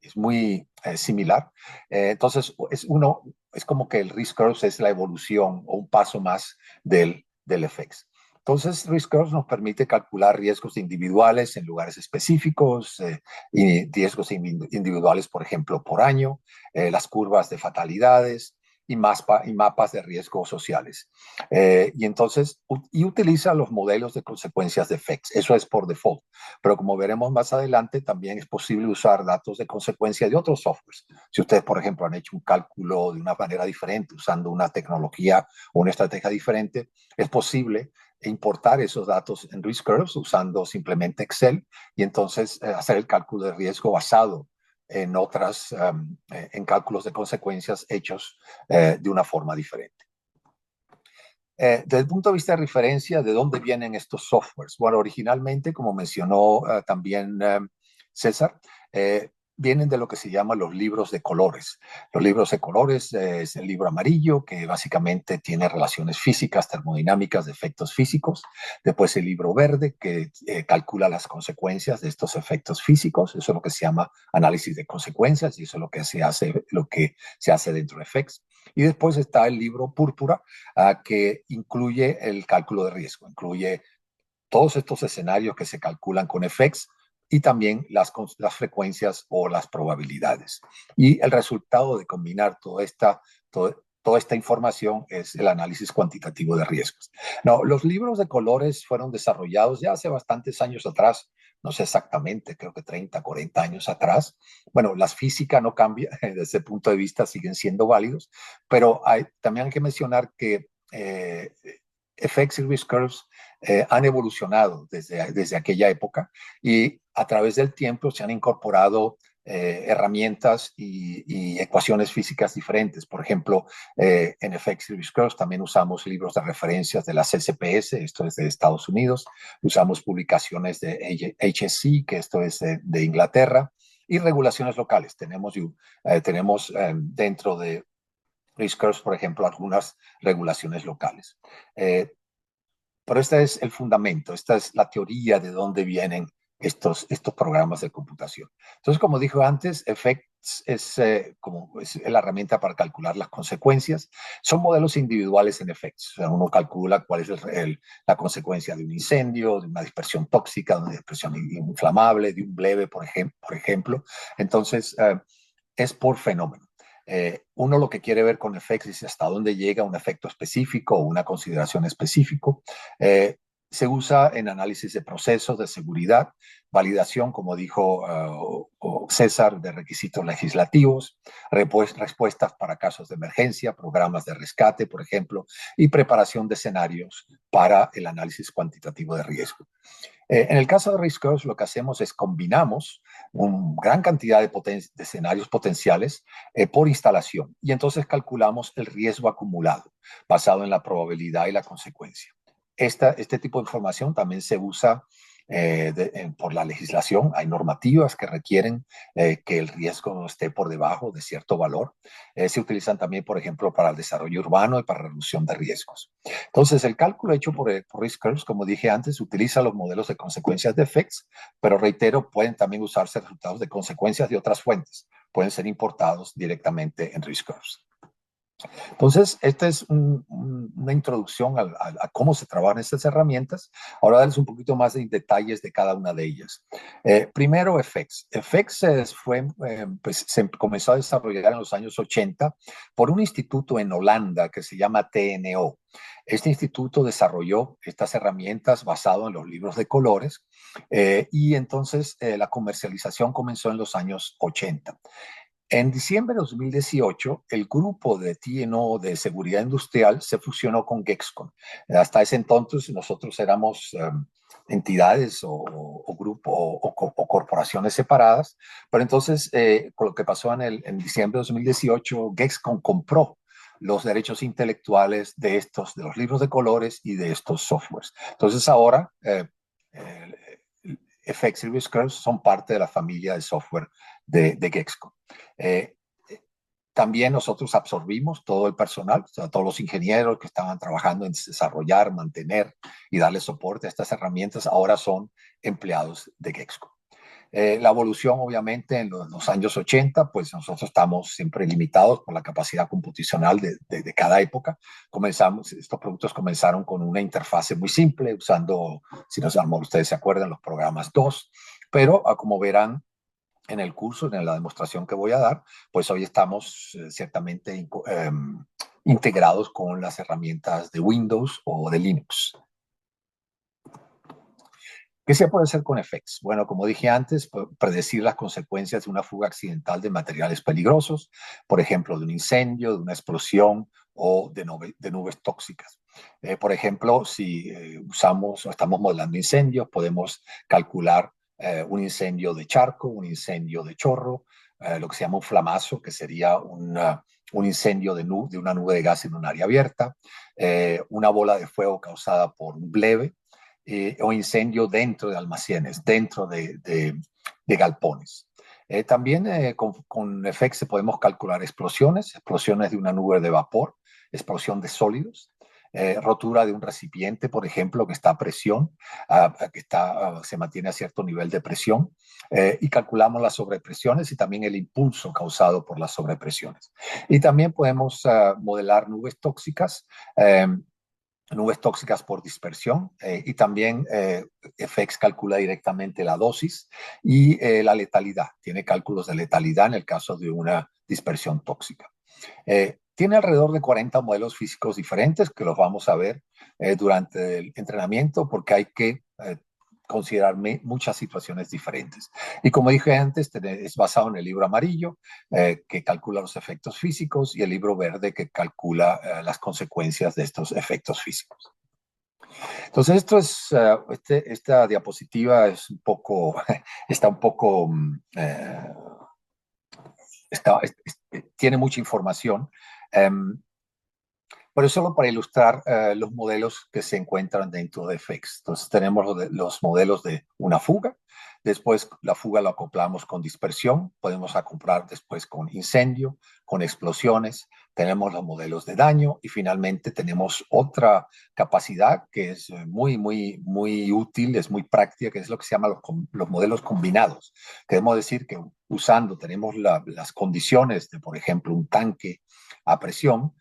similar. Entonces, es como que el Risk Curves es la evolución o un paso más del FX. Entonces, Risk Curves nos permite calcular riesgos individuales en lugares específicos y riesgos individuales, por ejemplo, por año, las curvas de fatalidades y mapas de riesgos sociales. Y entonces, utiliza los modelos de consecuencias de FX. Eso es por default. Pero como veremos más adelante, también es posible usar datos de consecuencia de otros softwares. Si ustedes, por ejemplo, han hecho un cálculo de una manera diferente, usando una tecnología o una estrategia diferente, es posible importar esos datos en Risk Curves usando simplemente Excel y entonces hacer el cálculo de riesgo basado en en cálculos de consecuencias hechos de una forma diferente. Desde el punto de vista de referencia, ¿de dónde vienen estos softwares? Bueno, originalmente, como mencionó también César, vienen de lo que se llama los libros de colores. Los libros de colores es el libro amarillo, que básicamente tiene relaciones físicas, termodinámicas de efectos físicos. Después el libro verde, que calcula las consecuencias de estos efectos físicos. Eso es lo que se llama análisis de consecuencias, y eso es lo que se hace dentro de FX. Y después está el libro púrpura, que incluye el cálculo de riesgo, incluye todos estos escenarios que se calculan con FX y también las frecuencias o las probabilidades. Y el resultado de combinar toda esta información es el análisis cuantitativo de riesgos. No, los libros de colores fueron desarrollados ya hace bastantes años atrás, no sé exactamente, creo que 30, 40 años atrás. Bueno, la física no cambia, desde ese punto de vista siguen siendo válidos, pero también hay que mencionar que FX y Risk Curves han evolucionado desde aquella época, y a través del tiempo se han incorporado herramientas y ecuaciones físicas diferentes. Por ejemplo, en FX y Risk Curves también usamos libros de referencias de la CCPS, esto es de Estados Unidos, usamos publicaciones de HSC, que esto es de Inglaterra, Y regulaciones locales. Tenemos dentro de Risk Curves, por ejemplo, algunas regulaciones locales. Pero este es el fundamento, esta es la teoría de dónde vienen estos programas de computación. Entonces, como dije antes, Effects es la herramienta para calcular las consecuencias. Son modelos individuales en Effects. O sea, uno calcula cuál es la consecuencia de un incendio, de una dispersión tóxica, de una dispersión inflamable, de un bleve, por ejemplo. Entonces, es por fenómeno. Uno lo que quiere ver con effects es hasta dónde llega un efecto específico o una consideración específico. Se usa en análisis de procesos de seguridad, validación, como dijo César, de requisitos legislativos, respuestas para casos de emergencia, programas de rescate, por ejemplo, y preparación de escenarios para el análisis cuantitativo de riesgo. En el caso de Risk Curves, lo que hacemos es combinamos una gran cantidad de escenarios potenciales por instalación y entonces calculamos el riesgo acumulado basado en la probabilidad y la consecuencia. Este tipo de información también se usa por la legislación. Hay normativas que requieren que el riesgo esté por debajo de cierto valor. Se utilizan también, por ejemplo, para el desarrollo urbano y para reducción de riesgos. Entonces, el cálculo hecho por Risk Curves, como dije antes, utiliza los modelos de consecuencias de effects, pero reitero, pueden también usarse resultados de consecuencias de otras fuentes. Pueden ser importados directamente en Risk Curves. Entonces, esta es una introducción a cómo se trabajan estas herramientas. Ahora darles un poquito más de detalles de cada una de ellas. Primero, FX. FX pues, se comenzó a desarrollar en los años 80 por un instituto en Holanda que se llama TNO. Este instituto desarrolló estas herramientas basado en los libros de colores y entonces la comercialización comenzó en los años 80. En diciembre de 2018, el grupo de TNO de seguridad industrial se fusionó con Gexcon. Hasta ese entonces nosotros éramos entidades o grupos o corporaciones separadas, pero entonces con lo que pasó en diciembre de 2018, Gexcon compró los derechos intelectuales de los libros de colores y de estos softwares. Entonces ahora FX y Risk Curves son parte de la familia de software de Gexcon. Eh, también nosotros absorbimos todo el personal, o sea, todos los ingenieros que estaban trabajando en desarrollar, mantener y darle soporte a estas herramientas, ahora son empleados de Gexcon. La evolución, obviamente, en los años 80, pues nosotros estamos siempre limitados por la capacidad computacional de cada época. Estos productos comenzaron con una interfase muy simple, usando, si no ustedes se acuerdan, los programas DOS, pero como verán, en el curso, en la demostración que voy a dar, pues hoy estamos ciertamente integrados con las herramientas de Windows o de Linux. ¿Qué se puede hacer con FX? Bueno, como dije antes, predecir las consecuencias de una fuga accidental de materiales peligrosos, por ejemplo, de un incendio, de una explosión o de nubes tóxicas. Por ejemplo, si usamos o estamos modelando incendios, podemos calcular un incendio de charco, un incendio de chorro, lo que se llama un flamazo, que sería un incendio de una nube de gas en un área abierta, una bola de fuego causada por un bleve, o incendio dentro de almacenes, dentro de galpones. También con FX podemos calcular explosiones de una nube de vapor, explosión de sólidos, rotura de un recipiente, por ejemplo, que está a presión, se mantiene a cierto nivel de presión, y calculamos las sobrepresiones y también el impulso causado por las sobrepresiones. Y también podemos modelar nubes tóxicas, por dispersión, y también FX calcula directamente la dosis y la letalidad. Tiene cálculos de letalidad en el caso de una dispersión tóxica. Tiene alrededor de 40 modelos físicos diferentes que los vamos a ver durante el entrenamiento porque hay que considerar muchas situaciones diferentes. Y como dije antes, es basado en el libro amarillo que calcula los efectos físicos y el libro verde que calcula las consecuencias de estos efectos físicos. Entonces, esta diapositiva es un poco, está un poco, tiene mucha información. Pero solo para ilustrar los modelos que se encuentran dentro de FX. Entonces tenemos los modelos de una fuga, después la fuga la acoplamos con dispersión, podemos acoplar después con incendio, con explosiones, tenemos los modelos de daño y finalmente tenemos otra capacidad que es muy útil, es muy práctica, que es lo que se llama los modelos combinados. Queremos decir que usando, tenemos las condiciones de, por ejemplo, un tanque a presión,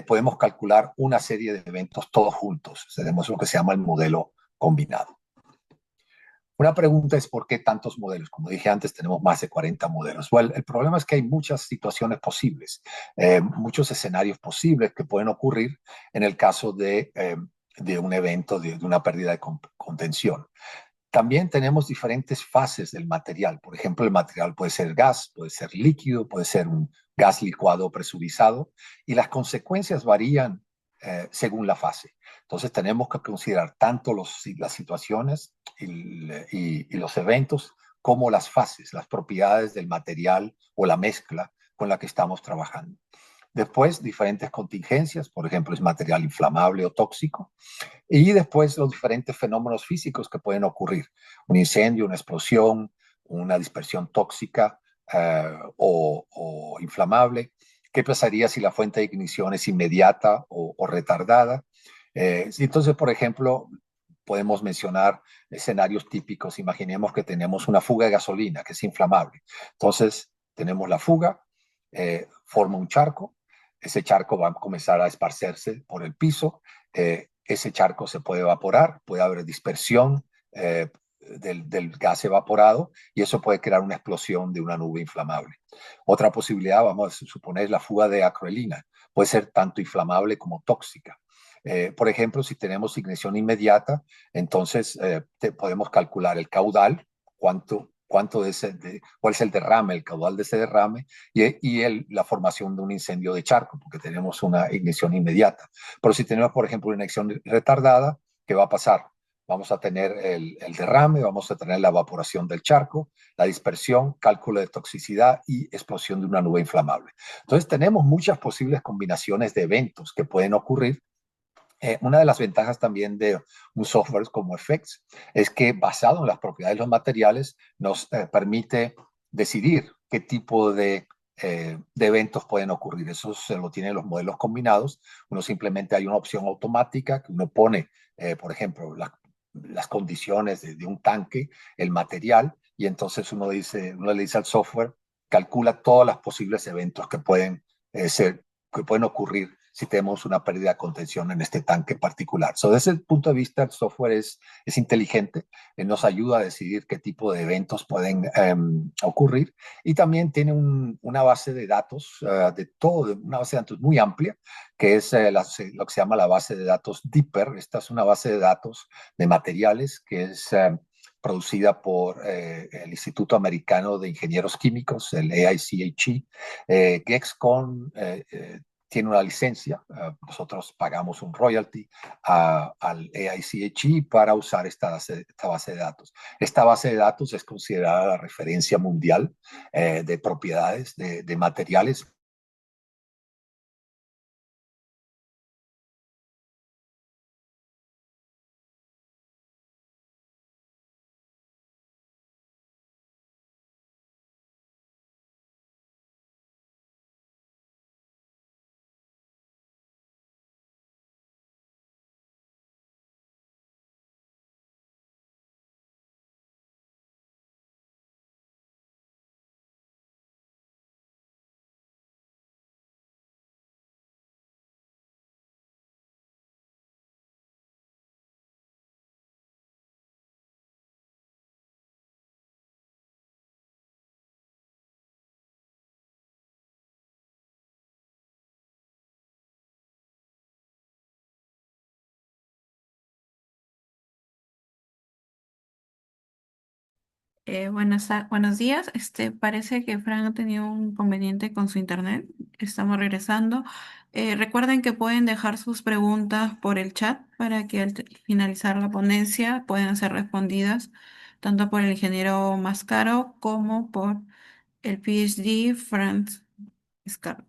podemos calcular una serie de eventos todos juntos. Tenemos lo que se llama el modelo combinado. Una pregunta es por qué tantos modelos. Como dije antes, tenemos más de 40 modelos. Well, el problema es que hay muchas situaciones posibles, muchos escenarios posibles que pueden ocurrir en el caso de un evento, de una pérdida de contención. También tenemos diferentes fases del material. Por ejemplo, el material puede ser gas, puede ser líquido, puede ser un gas licuado presurizado y las consecuencias varían según la fase. Entonces tenemos que considerar tanto las situaciones y los eventos como las fases, las propiedades del material o la mezcla con la que estamos trabajando. Después, diferentes contingencias, por ejemplo, es material inflamable o tóxico. Y después los diferentes fenómenos físicos que pueden ocurrir, un incendio, una explosión, una dispersión tóxica o inflamable. ¿Qué pasaría si la fuente de ignición es inmediata o retardada? Entonces, por ejemplo, podemos mencionar escenarios típicos. Imaginemos que tenemos una fuga de gasolina que es inflamable. Entonces, tenemos la fuga, forma un charco, ese charco va a comenzar a esparcerse por el piso, ese charco se puede evaporar, puede haber dispersión del gas evaporado y eso puede crear una explosión de una nube inflamable. Otra posibilidad, vamos a suponer, la fuga de acroelina. Puede ser tanto inflamable como tóxica. Por ejemplo, si tenemos ignición inmediata, entonces podemos calcular el caudal, cuál es el derrame, el caudal de ese derrame la formación de un incendio de charco, porque tenemos una ignición inmediata. Pero si tenemos, por ejemplo, una ignición retardada, ¿qué va a pasar? Vamos a tener el derrame, vamos a tener la evaporación del charco, la dispersión, cálculo de toxicidad y explosión de una nube inflamable. Entonces tenemos muchas posibles combinaciones de eventos que pueden ocurrir. Una de las ventajas también de un software como FX es que basado en las propiedades de los materiales nos permite decidir qué tipo de eventos pueden ocurrir. Eso se lo tienen los modelos combinados. Uno simplemente hay una opción automática que uno pone, por ejemplo, las condiciones de un tanque, el material, y entonces uno le dice al software, calcula todos los posibles eventos que pueden ocurrir si tenemos una pérdida de contención en este tanque particular. So, desde ese punto de vista, el software es inteligente, nos ayuda a decidir qué tipo de eventos pueden ocurrir y también tiene una base de datos de todo, una base de datos muy amplia, que es lo que se llama la base de datos Deeper. Esta es una base de datos de materiales que es producida por el Instituto Americano de Ingenieros Químicos, el AICHE. Gexcon tiene una licencia, nosotros pagamos un royalty al AICHE para usar esta base de datos. Esta base de datos es considerada la referencia mundial de propiedades de materiales. Buenos días. Parece que Fran ha tenido un inconveniente con su internet. Estamos regresando. Recuerden que pueden dejar sus preguntas por el chat para que finalizar la ponencia puedan ser respondidas tanto por el ingeniero Mascaro como por el PhD Franz Skar-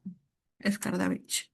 Skardavich.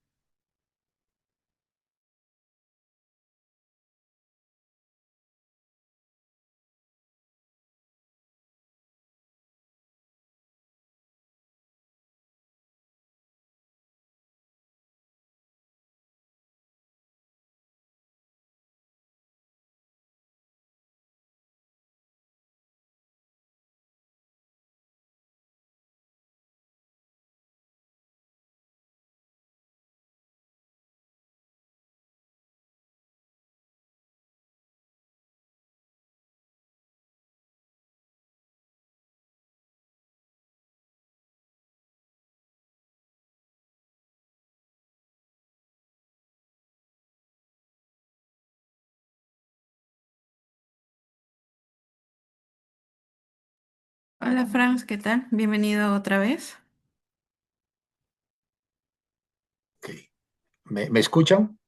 Hola Franz, ¿qué tal? Bienvenido otra vez. Ok. ¿Me escuchan?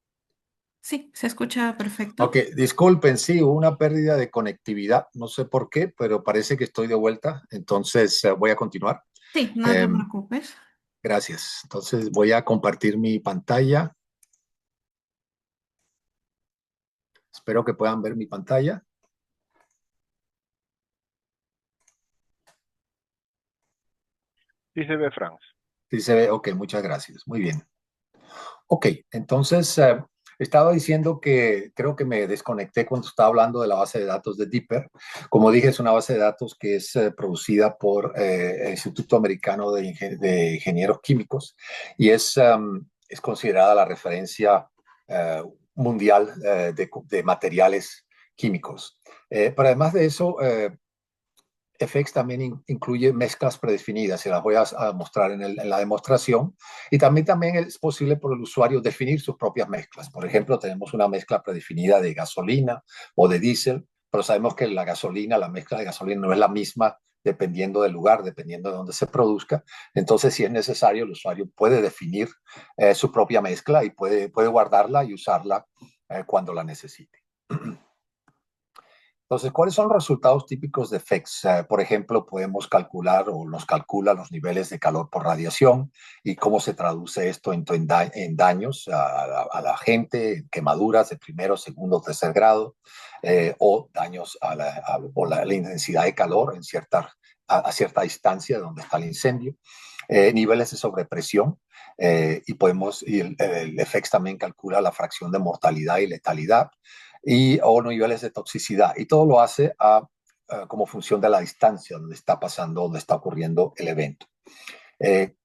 Sí, se escucha perfecto. Ok, disculpen, sí, hubo una pérdida de conectividad, no sé por qué, pero parece que estoy de vuelta, entonces voy a continuar. Sí, no te Eh, preocupes. Gracias. Entonces voy a compartir mi pantalla. Espero que puedan ver mi pantalla. Sí se ve, Franz. Sí se ve, ok, muchas gracias. Muy bien. Ok, entonces estaba diciendo que creo que me desconecté cuando estaba hablando de la base de datos de Dipper. Como dije, es una base de datos que es producida por el Instituto Americano de Ingenieros Químicos y es considerada la referencia mundial de materiales químicos. Pero además de eso, FX también incluye mezclas predefinidas y las voy a mostrar en la demostración. Y también es posible por el usuario definir sus propias mezclas. Por ejemplo, tenemos una mezcla predefinida de gasolina o de diésel, pero sabemos que la gasolina, la mezcla de gasolina no es la misma dependiendo del lugar, dependiendo de dónde se produzca. Entonces, si es necesario, el usuario puede definir su propia mezcla y puede guardarla y usarla cuando la necesite. Entonces, ¿cuáles son los resultados típicos de FEX? Por ejemplo, podemos calcular o nos calcula los niveles de calor por radiación y cómo se traduce esto en daños a la gente, quemaduras de primero, segundo, tercer grado, o daños por la intensidad de calor a cierta distancia de donde está el incendio, niveles de sobrepresión. Y el FX también calcula la fracción de mortalidad y letalidad o niveles de toxicidad. Y todo lo hace como función de la distancia donde está pasando, donde está ocurriendo el evento.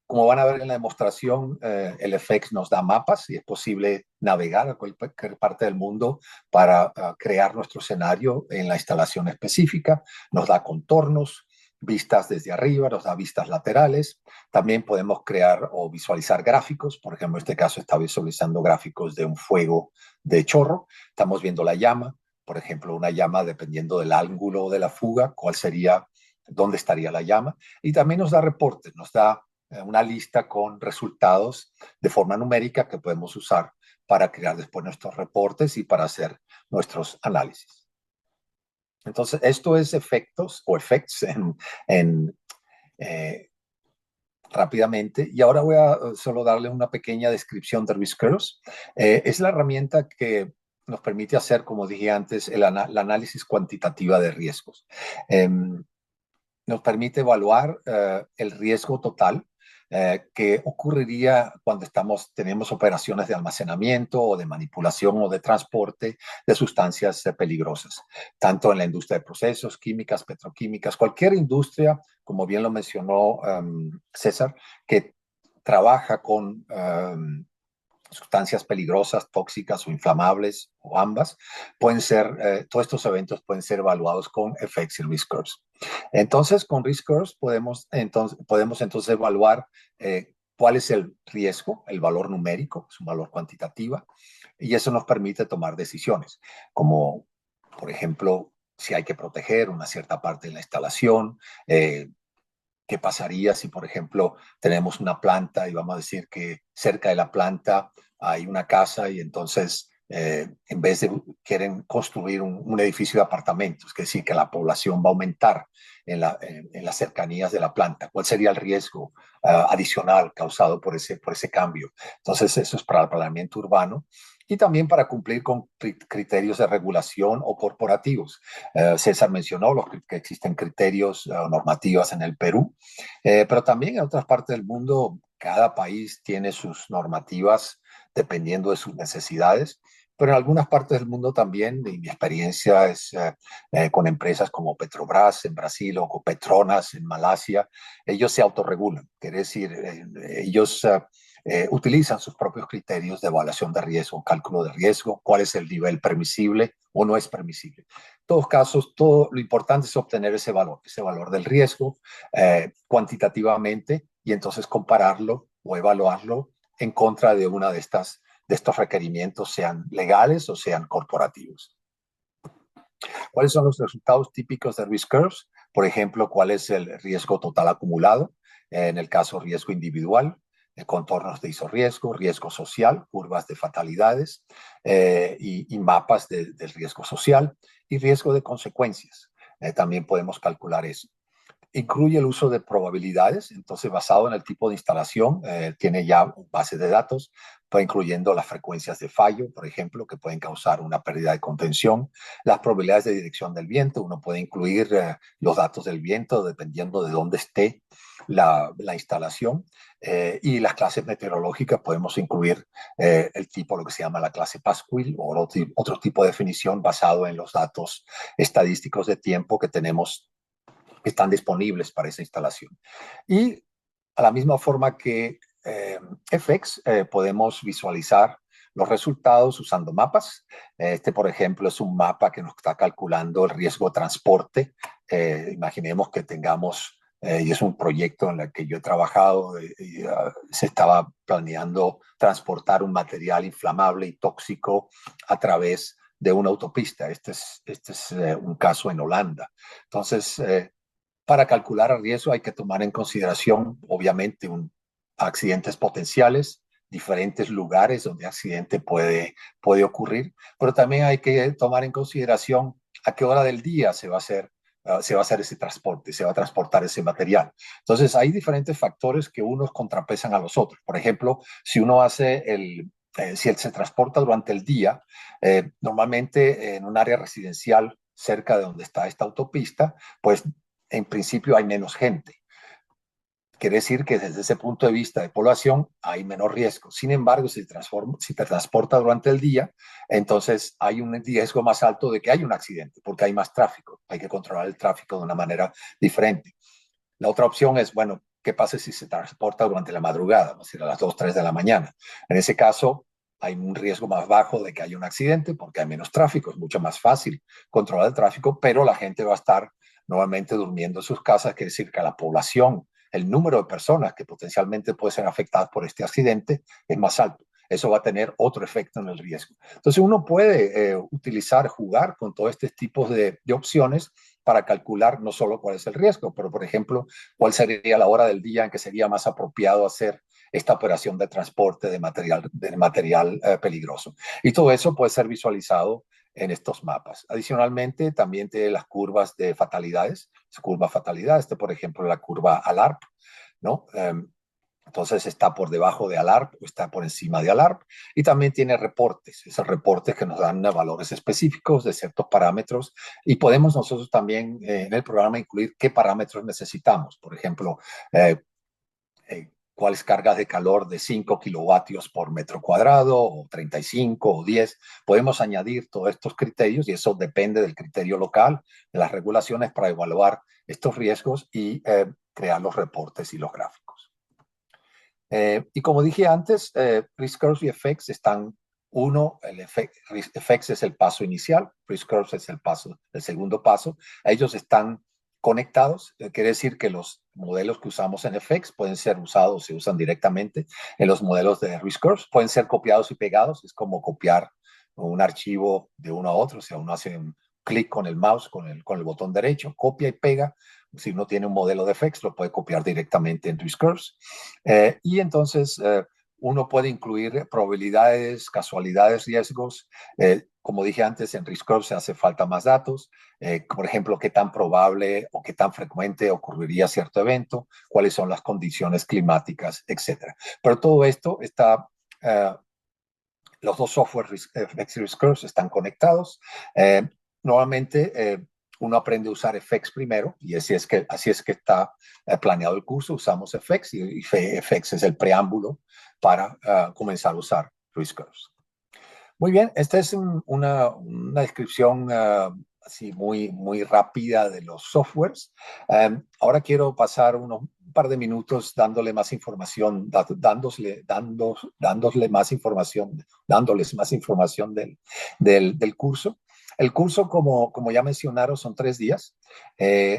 Como van a ver en la demostración, el FX nos da mapas y es posible navegar a cualquier parte del mundo para crear nuestro escenario en la instalación específica. Nos da contornos, vistas desde arriba, nos da vistas laterales. También podemos crear o visualizar gráficos. Por ejemplo, en este caso está visualizando gráficos de un fuego de chorro. Estamos viendo la llama. Por ejemplo, una llama, dependiendo del ángulo de la fuga, cuál sería, dónde estaría la llama. Y también nos da reportes, nos da una lista con resultados de forma numérica que podemos usar para crear después nuestros reportes y para hacer nuestros análisis. Entonces, esto es efectos o effects en eh, rápidamente. Y ahora voy a solo darle una pequeña descripción de Risk Curves. Es la herramienta que nos permite hacer, como dije antes, la análisis cuantitativa de riesgos. Nos permite evaluar el riesgo total que ocurriría cuando tenemos operaciones de almacenamiento o de manipulación o de transporte de sustancias peligrosas, tanto en la industria de procesos, químicas, petroquímicas, cualquier industria, como bien lo mencionó César, que trabaja con sustancias peligrosas, tóxicas o inflamables o ambas, todos estos eventos pueden ser evaluados con effects y risk curves. Entonces, con risk curves podemos entonces evaluar cuál es el riesgo, el valor numérico, es un valor cuantitativo, y eso nos permite tomar decisiones, como por ejemplo, si hay que proteger una cierta parte de la instalación, qué pasaría si, por ejemplo, tenemos una planta y vamos a decir que cerca de la planta hay una casa y entonces en vez de quieren construir un edificio de apartamentos, es decir, que la población va a aumentar en las cercanías de la planta. ¿Cuál sería el riesgo adicional causado por ese cambio? Entonces, eso es para el planeamiento urbano y también para cumplir con criterios de regulación o corporativos. César mencionó que existen criterios normativas en el Perú, pero también en otras partes del mundo, cada país tiene sus normativas dependiendo de sus necesidades. Pero en algunas partes del mundo también, y mi experiencia es con empresas como Petrobras en Brasil o Petronas en Malasia, ellos se autorregulan, quiere decir, ellos utilizan sus propios criterios de evaluación de riesgo, cálculo de riesgo, cuál es el nivel permisible o no es permisible. En todos casos, todo lo importante es obtener ese valor del riesgo cuantitativamente y entonces compararlo o evaluarlo en contra de una de estos requerimientos, sean legales o sean corporativos. ¿Cuáles son los resultados típicos de risk curves? Por ejemplo, cuál es el riesgo total acumulado, en el caso riesgo individual, contornos de isoriesgo, riesgo social, curvas de fatalidades y mapas del riesgo social y riesgo de consecuencias. También podemos calcular eso. Incluye el uso de probabilidades, entonces basado en el tipo de instalación, tiene ya base de datos, incluyendo las frecuencias de fallo, por ejemplo, que pueden causar una pérdida de contención, las probabilidades de dirección del viento, uno puede incluir los datos del viento dependiendo de dónde esté la instalación, y las clases meteorológicas podemos incluir el tipo, lo que se llama la clase Pasquill, o otro tipo de definición basado en los datos estadísticos de tiempo que tenemos, que están disponibles para esa instalación. Y a la misma forma que FX, podemos visualizar los resultados usando mapas. Este, por ejemplo, es un mapa que nos está calculando el riesgo de transporte. Imaginemos que tengamos, y es un proyecto en el que yo he trabajado, se estaba planeando transportar un material inflamable y tóxico a través de una autopista. Este es un caso en Holanda. Entonces, para calcular el riesgo hay que tomar en consideración, obviamente, accidentes potenciales, diferentes lugares donde accidente puede ocurrir, pero también hay que tomar en consideración a qué hora del día se va a hacer ese transporte, se va a transportar ese material. Entonces, hay diferentes factores que unos contrapesan a los otros. Por ejemplo, si uno hace si él se transporta durante el día, normalmente en un área residencial cerca de donde está esta autopista, pues en principio hay menos gente. Quiere decir que desde ese punto de vista de población hay menos riesgo. Sin embargo, si te transporta durante el día, entonces hay un riesgo más alto de que haya un accidente, porque hay más tráfico. Hay que controlar el tráfico de una manera diferente. La otra opción es, bueno, ¿qué pasa si se transporta durante la madrugada? Es decir, a las 2, 3 de la mañana. En ese caso, hay un riesgo más bajo de que haya un accidente porque hay menos tráfico. Es mucho más fácil controlar el tráfico, pero la gente va a estar nuevamente durmiendo en sus casas. Quiere decir que la población, el número de personas que potencialmente pueden ser afectadas por este accidente es más alto. Eso va a tener otro efecto en el riesgo. Entonces uno puede jugar con todos estos tipos de opciones para calcular no solo cuál es el riesgo, pero por ejemplo, cuál sería la hora del día en que sería más apropiado hacer esta operación de transporte de material peligroso. Y todo eso puede ser visualizado en estos mapas. Adicionalmente, también tiene las curvas de fatalidades, curva fatalidad, por ejemplo, la curva ALARP, ¿no? Entonces está por debajo de ALARP o está por encima de ALARP, y también tiene reportes, esos reportes que nos dan valores específicos de ciertos parámetros, y podemos nosotros también en el programa incluir qué parámetros necesitamos. Por ejemplo, cuáles cargas de calor de 5 kilovatios por metro cuadrado o 35 o 10. Podemos añadir todos estos criterios y eso depende del criterio local, de las regulaciones para evaluar estos riesgos y crear los reportes y los gráficos. Y como dije antes, Risk Curves y FX están FX es el paso inicial, Risk Curves es el segundo paso. Ellos están conectados, quiere decir que los modelos que usamos en FX pueden ser usados, se usan directamente en los modelos de Risk Curves, pueden ser copiados y pegados, es como copiar un archivo de uno a otro, o sea, uno hace un clic con el mouse, con el botón derecho, copia y pega. Si uno tiene un modelo de FX, lo puede copiar directamente en Risk Curves. Y entonces uno puede incluir probabilidades, casualidades, riesgos. Como dije antes, en Risk Curves se hace falta más datos. Por ejemplo, qué tan probable o qué tan frecuente ocurriría cierto evento, cuáles son las condiciones climáticas, etcétera. Pero todo esto está, los dos softwares FX y Risk Curves están conectados. Normalmente uno aprende a usar FX primero y así es que está planeado el curso. Usamos FX y FX es el preámbulo para comenzar a usar Risk Curves. Muy bien, esta es una descripción así muy rápida de los softwares. Ahora quiero pasar un par de minutos dándoles más información del curso. El curso, como ya mencionaron, son 3 días.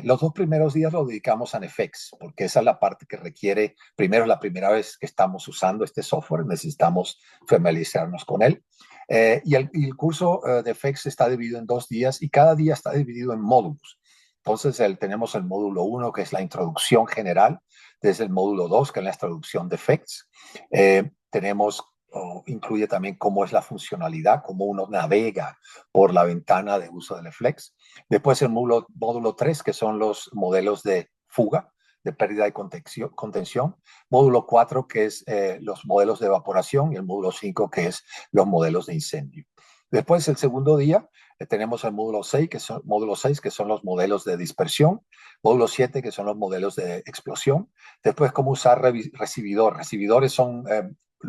Los 2 primeros días los dedicamos a FX, porque esa es la parte que requiere, primero, la primera vez que estamos usando este software, necesitamos familiarizarnos con él. Y el curso de FX está dividido en 2 días y cada día está dividido en módulos. Entonces tenemos el módulo 1, que es la introducción general, desde el módulo 2, que es la introducción de effects. Tenemos, incluye también cómo es la funcionalidad, cómo uno navega por la ventana de uso del Flex. Después el módulo 3, que son los modelos de fuga, de pérdida de contención. Módulo 4, que es los modelos de evaporación, y el módulo 5, que es los modelos de incendio. Después, el segundo día, tenemos el módulo 6, que son los modelos de dispersión, módulo 7, que son los modelos de explosión. Después, cómo usar recibidor. Recibidores son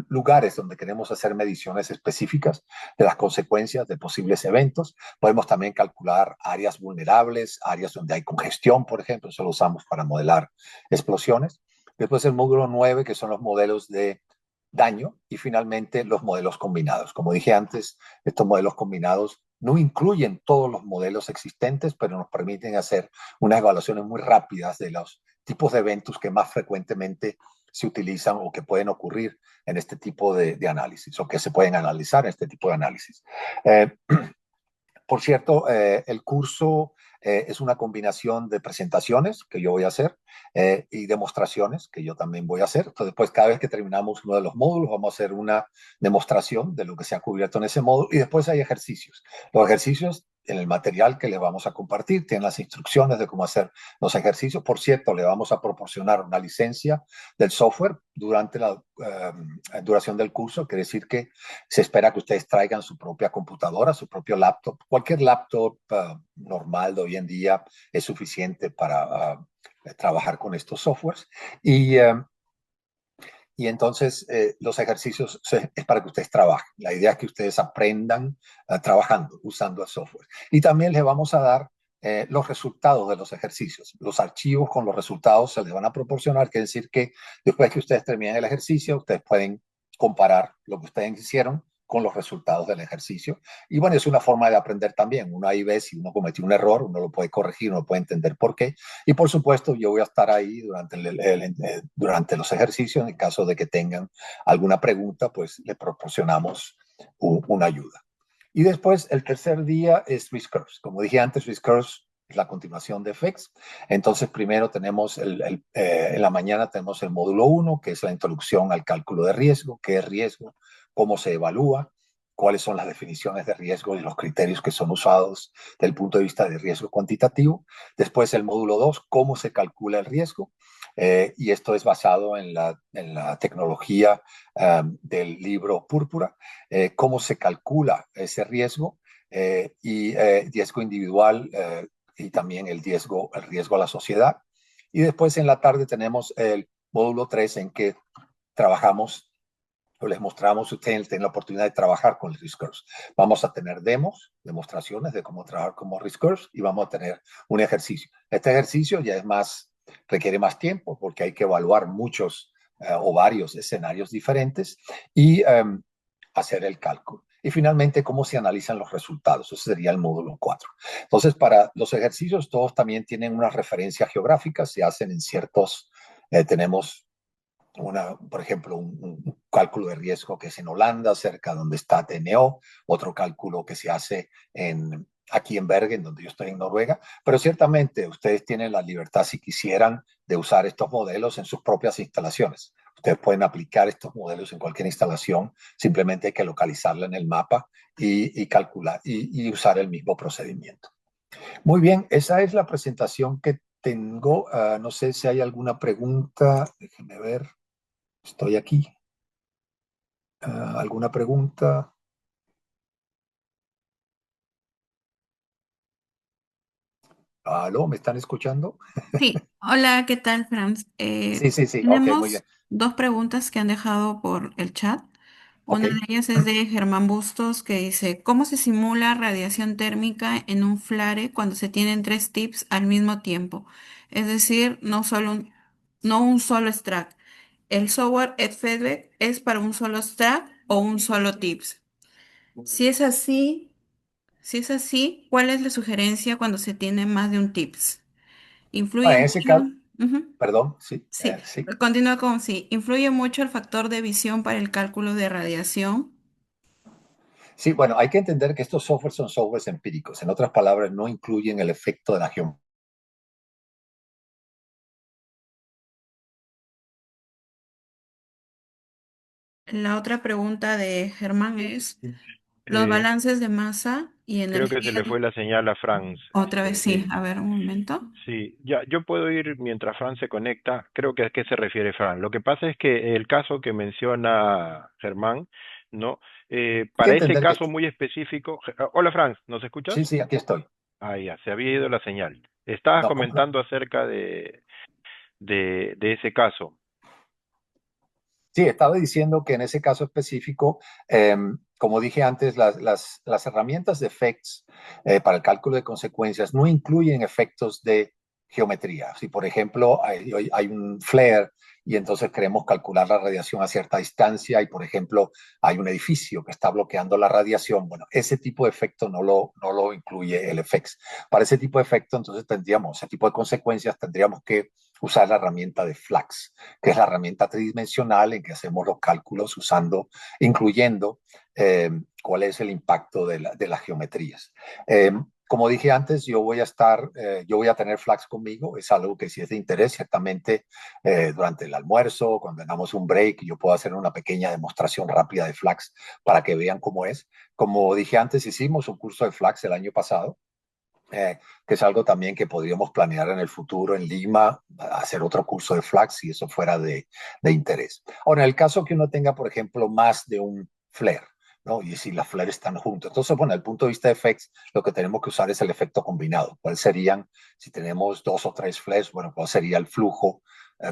lugares donde queremos hacer mediciones específicas de las consecuencias de posibles eventos. Podemos también calcular áreas vulnerables, áreas donde hay congestión, por ejemplo, eso lo usamos para modelar explosiones. Después el módulo 9, que son los modelos de daño, y finalmente los modelos combinados. Como dije antes, estos modelos combinados no incluyen todos los modelos existentes, pero nos permiten hacer unas evaluaciones muy rápidas de los tipos de eventos que más frecuentemente se utilizan o que pueden ocurrir en este tipo de análisis, o que se pueden analizar en este tipo de análisis. Eh, por cierto, el curso es una combinación de presentaciones que yo voy a hacer y demostraciones que yo también voy a hacer. Entonces, pues cada vez que terminamos uno de los módulos, vamos a hacer una demostración de lo que se ha cubierto en ese módulo, y después hay ejercicios. Los ejercicios en el material que les vamos a compartir tienen las instrucciones de cómo hacer los ejercicios. Por cierto, le vamos a proporcionar una licencia del software durante la duración del curso. Quiere decir que se espera que ustedes traigan su propia computadora, su propio laptop. Cualquier laptop normal de hoy en día es suficiente para trabajar con estos softwares. Y entonces los ejercicios es para que ustedes trabajen. La idea es que ustedes aprendan trabajando, usando el software. Y también les vamos a dar los resultados de los ejercicios. Los archivos con los resultados se les van a proporcionar, quiere decir que después que ustedes terminen el ejercicio, ustedes pueden comparar lo que ustedes hicieron con los resultados del ejercicio. Y bueno, es una forma de aprender también. Uno ahí ve si uno cometió un error, uno lo puede corregir, uno puede entender por qué. Y por supuesto, yo voy a estar ahí durante los ejercicios. En caso de que tengan alguna pregunta, pues le proporcionamos una ayuda. Y después, el tercer día es Risk-Curves. Como dije antes, Risk-Curves es la continuación de FX. Entonces, primero tenemos, en la mañana tenemos el módulo 1, que es la introducción al cálculo de riesgo, qué es riesgo, cómo se evalúa, cuáles son las definiciones de riesgo y los criterios que son usados desde el punto de vista de riesgo cuantitativo. Después el módulo 2, cómo se calcula el riesgo. Y esto es basado en la tecnología del libro Púrpura, cómo se calcula ese riesgo y riesgo individual y también el riesgo a la sociedad. Y después en la tarde tenemos el módulo 3, en que trabajamos o les mostramos, ustedes tienen la oportunidad de trabajar con el Risk-Curves. Vamos a tener demostraciones de cómo trabajar con Risk-Curves, y vamos a tener un ejercicio. Este ejercicio ya requiere más tiempo porque hay que evaluar muchos o varios escenarios diferentes y hacer el cálculo. Y finalmente, cómo se analizan los resultados. Ese sería el módulo 4. Entonces, para los ejercicios, todos también tienen unas referencias geográficas, se hacen en tenemos por ejemplo, un cálculo de riesgo que es en Holanda, cerca donde está TNO, otro cálculo que se hace aquí en Bergen, donde yo estoy en Noruega, pero ciertamente ustedes tienen la libertad, si quisieran, de usar estos modelos en sus propias instalaciones. Ustedes pueden aplicar estos modelos en cualquier instalación, simplemente hay que localizarla en el mapa y calcular y usar el mismo procedimiento. Muy bien, esa es la presentación que tengo. No sé si hay alguna pregunta, déjenme ver. Estoy aquí. ¿Alguna pregunta? ¿Aló? ¿Me están escuchando? Sí, hola, ¿qué tal, Franz? Sí, sí, sí. Ok, muy bien. Tenemos dos preguntas que han dejado por el chat. Ok. Una de ellas es de Germán Bustos, que dice, ¿cómo se simula radiación térmica en un flare cuando se tienen tres tips al mismo tiempo? Es decir, no un solo stack. ¿El software EdFeedback es para un solo stack o un solo tips? Si es así, si es así, ¿cuál es la sugerencia cuando se tiene más de un tips? ¿Influye Bueno, en ese mucho? caso, Ujú. perdón, sí, Sí, sí. continúa con sí. ¿Influye mucho el factor de visión para el cálculo de radiación? Sí, bueno, hay que entender que estos softwares son softwares empíricos. En otras palabras, no incluyen el efecto de la geometría La otra pregunta de Germán es, los Eh, balances de masa y Creo que energía. se le fue la señal a Franz. Otra vez sí, a ver un momento. Sí, ya, yo puedo ir mientras Fran se conecta. Creo que a qué se refiere Fran. Lo que pasa es que el caso que menciona Germán, ¿no? Hay que Para ese entender que, caso muy específico. Hola Fran, ¿nos escuchas? sí, sí, aquí estoy. Ah, ya, se había ido la señal. Estabas No, comentando acerca de ese caso. sí, estaba diciendo que en ese caso específico, como dije antes, las herramientas de effects para el cálculo de consecuencias no incluyen efectos de geometría. Si, por ejemplo, hay un flare y entonces queremos calcular la radiación a cierta distancia y, por ejemplo, hay un edificio que está bloqueando la radiación, bueno, ese tipo de efecto no lo incluye el effects. Para ese tipo de efecto, entonces tendríamos, ese tipo de consecuencias, tendríamos que usar la herramienta de FLAX, que es la herramienta tridimensional en que hacemos los cálculos incluyendo cuál es el impacto de las geometrías. Como dije antes, yo voy a tener Flax conmigo, es algo que si es de interés, ciertamente durante el almuerzo, cuando tengamos un break, yo puedo hacer una pequeña demostración rápida de Flax para que vean cómo es. Como dije antes, hicimos un curso de Flax el año pasado, que es algo también que podríamos planear en el futuro en Lima, hacer otro curso de Flax si eso fuera de interés. Ahora, en el caso que uno tenga, por ejemplo, más de un flare, ¿no? Y si las flares están juntos. Entonces, bueno, desde el punto de vista de effects, lo que tenemos que usar es el efecto combinado. ¿Cuáles serían, si tenemos dos o tres flares, bueno, cuál sería el flujo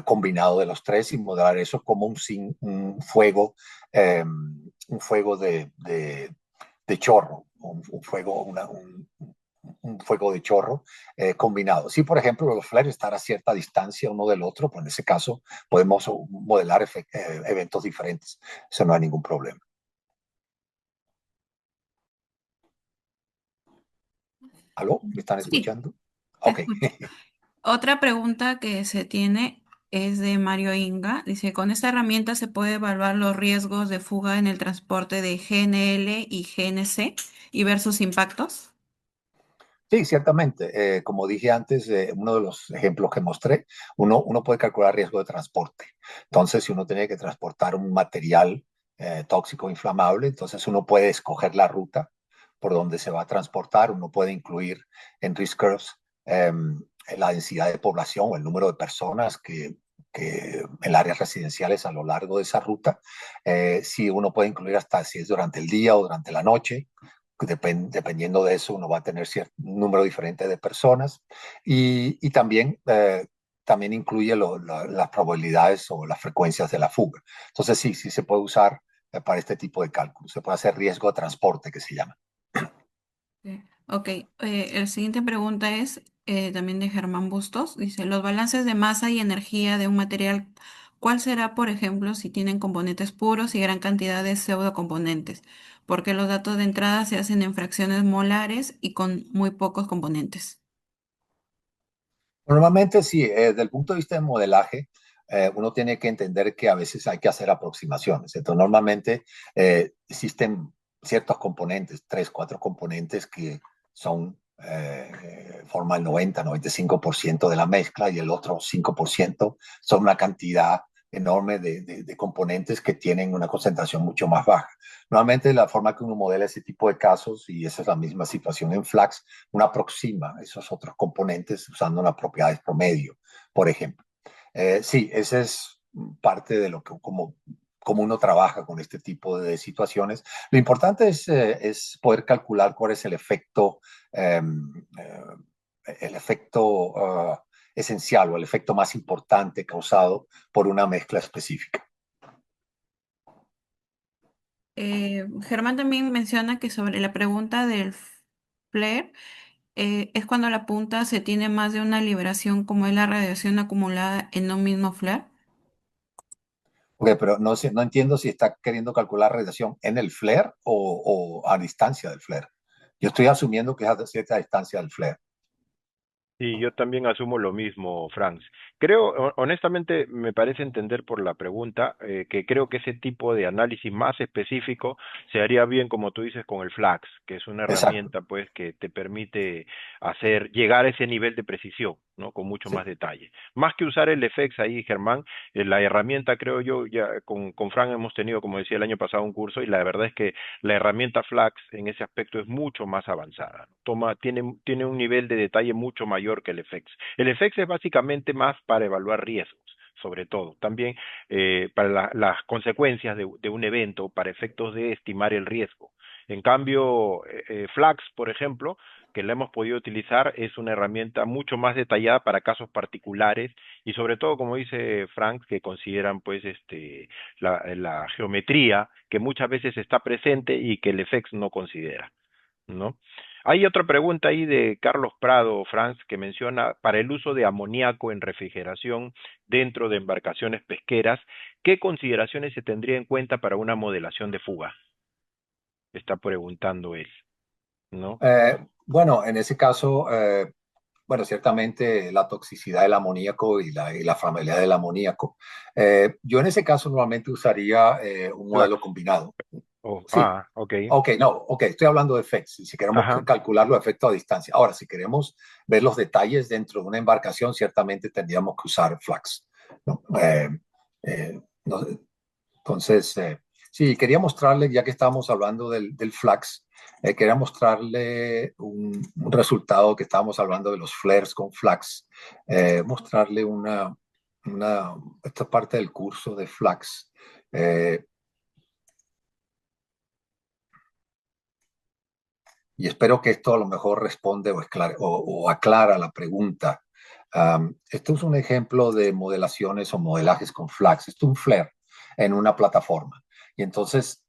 combinado de los tres y modelar eso como un fuego de chorro, un fuego de chorro combinado. Si, por ejemplo, los flares están a cierta distancia uno del otro, pues en ese caso podemos modelar eventos diferentes. Eso no hay ningún problema. ¿Aló? ¿Me están Sí, escuchando? te Ok. escucho. Otra pregunta que se tiene es de Mario Inga. Dice, ¿con esta herramienta se puede evaluar los riesgos de fuga en el transporte de GNL y GNC y ver sus impactos? Sí, ciertamente. Como dije antes, uno de los ejemplos que mostré, uno puede calcular riesgo de transporte. Entonces, si uno tiene que transportar un material tóxico inflamable, entonces uno puede escoger la ruta por donde se va a transportar. Uno puede incluir en risk curves la densidad de población o el número de personas que en áreas residenciales a lo largo de esa ruta. Si uno puede incluir hasta si es durante el día o durante la noche, dependiendo de eso, uno va a tener cierto número diferente de personas y también, también incluye las probabilidades o las frecuencias de la fuga. Entonces, sí, sí se puede usar para este tipo de cálculo. Se puede hacer riesgo de transporte, que se llama. Sí. Ok, la siguiente pregunta es también de Germán Bustos. Dice, los balances de masa y energía de un material, ¿cuál será, por ejemplo, si tienen componentes puros y gran cantidad de pseudocomponentes? Porque los datos de entrada se hacen en fracciones molares y con muy pocos componentes. Normalmente, sí, desde el punto de vista de modelaje, uno tiene que entender que a veces hay que hacer aproximaciones. Entonces, normalmente existen ciertos componentes, tres, cuatro componentes que son, forman el 95% de la mezcla y el otro 5% son una cantidad enorme de componentes que tienen una concentración mucho más baja. Normalmente la forma que uno modela ese tipo de casos, y esa es la misma situación en Flax, uno aproxima esos otros componentes usando unas propiedades promedio, por ejemplo. Sí, ese es parte de lo que, como uno trabaja con este tipo de situaciones. Lo importante es poder calcular cuál es eh, el efecto esencial o el efecto más importante causado por una mezcla específica. Germán también menciona que sobre la pregunta del flare, es cuando la punta se tiene más de una liberación como es la radiación acumulada en un mismo flare. Okay, pero no sé, no entiendo si está queriendo calcular radiación en el flare o a distancia del flare. Yo estoy asumiendo que es a cierta distancia del flare. Y yo también asumo lo mismo, Franz. Honestamente, me parece entender por la pregunta que creo que ese tipo de análisis más específico se haría bien, como tú dices, con el Flax, que es una Exacto, herramienta, pues, que te permite llegar a ese nivel de precisión, ¿no? Con mucho más sí. detalle. Más que usar el FX ahí, Germán, la herramienta, creo yo, ya con Fran hemos tenido, como decía el año pasado, un curso y la verdad es que la herramienta Flax en ese aspecto es mucho más avanzada. Tiene un nivel de detalle mucho mayor que el FX. El FX es básicamente más para evaluar riesgos, sobre todo. También para las consecuencias de un evento, para efectos de estimar el riesgo. En cambio, Flax, por ejemplo, que la hemos podido utilizar, es una herramienta mucho más detallada para casos particulares y sobre todo, como dice Frank, que consideran pues la geometría que muchas veces está presente y que el FX no considera, ¿no? Hay otra pregunta ahí de Carlos Prado, Franz, que menciona para el uso de amoníaco en refrigeración dentro de embarcaciones pesqueras, ¿qué consideraciones se tendría en cuenta para una modelación de fuga? Está preguntando él, ¿no? Bueno, en ese caso, bueno, ciertamente la toxicidad del amoníaco y la flamabilidad del amoníaco. Yo en ese caso normalmente usaría un Flax. modelo combinado. Oh, Sí, ok. ok, no, ok, estoy hablando de efectos, si queremos Ajá. calcular los efectos a distancia. Ahora, si queremos ver los detalles dentro de una embarcación, ciertamente tendríamos que usar Flax, ¿no? No, entonces, sí, quería mostrarle, ya que estábamos hablando del Flax, quería mostrarle un resultado que estábamos hablando de los flares con Flax, mostrarle esta parte del curso de Flax. eh, y espero que esto a lo mejor responde o aclara la pregunta. Esto es un ejemplo de modelaciones o modelajes con Flax. Esto es un flare en una plataforma. Y entonces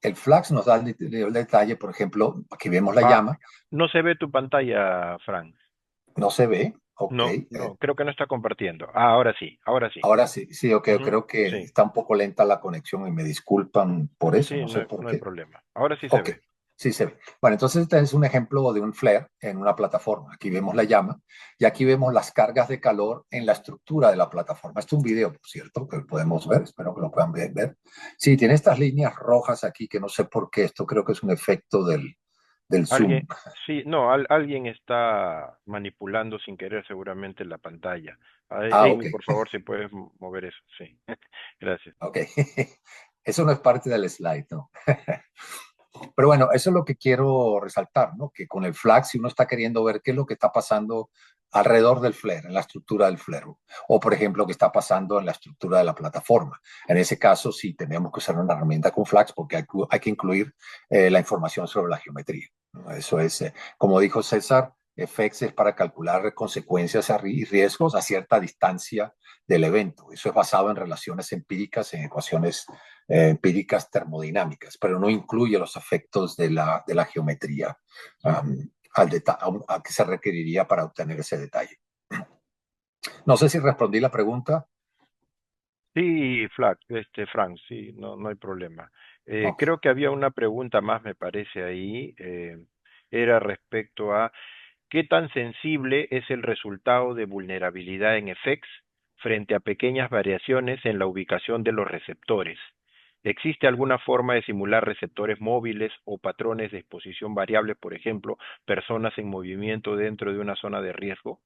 el Flax nos da el detalle, por ejemplo, aquí vemos la Ah, llama, no se ve tu pantalla, Frank. no se ve, ok. No, no, creo que no está compartiendo. Ah, ahora sí, ahora sí. Ahora sí, sí, ok, Ujú, creo que sí, está un poco lenta la conexión y me disculpan por eso, sí, no sé por no hay qué. problema. Ahora sí se Ok, ve. sí se ve. Bueno, entonces este es un ejemplo de un flare en una plataforma. Aquí vemos la llama y aquí vemos las cargas de calor en la estructura de la plataforma. Esto es un video, por cierto, que podemos ver, espero que lo puedan ver. Sí, tiene estas líneas rojas aquí que no sé por qué, esto creo que es un efecto del Alguien, zoom. sí, no, alguien está manipulando sin querer seguramente la pantalla. Ah, ok, Amy, por favor, si puedes mover eso, sí. Gracias. ok. Eso no es parte del slide, ¿no? Pero bueno, eso es lo que quiero resaltar, ¿no? Que con el flag, si uno está queriendo ver qué es lo que está pasando alrededor del flare, en la estructura del flare, o por ejemplo, qué está pasando en la estructura de la plataforma. En ese caso, sí tenemos que usar una herramienta con flags porque hay que incluir la información sobre la geometría, ¿no? Eso es, como dijo César, FX es para calcular consecuencias y riesgos a cierta distancia del evento. Eso es basado en relaciones empíricas, en ecuaciones empíricas termodinámicas, pero no incluye los efectos de la geometría a que se requeriría para obtener ese detalle. No sé si respondí la pregunta. Sí, Frank, sí, no, no hay problema. Ok. Creo que había una pregunta más, me parece ahí, era respecto a qué tan sensible es el resultado de vulnerabilidad en FX frente a pequeñas variaciones en la ubicación de los receptores. ¿Existe alguna forma de simular receptores móviles o patrones de exposición variables, por ejemplo, personas en movimiento dentro de una zona de riesgo?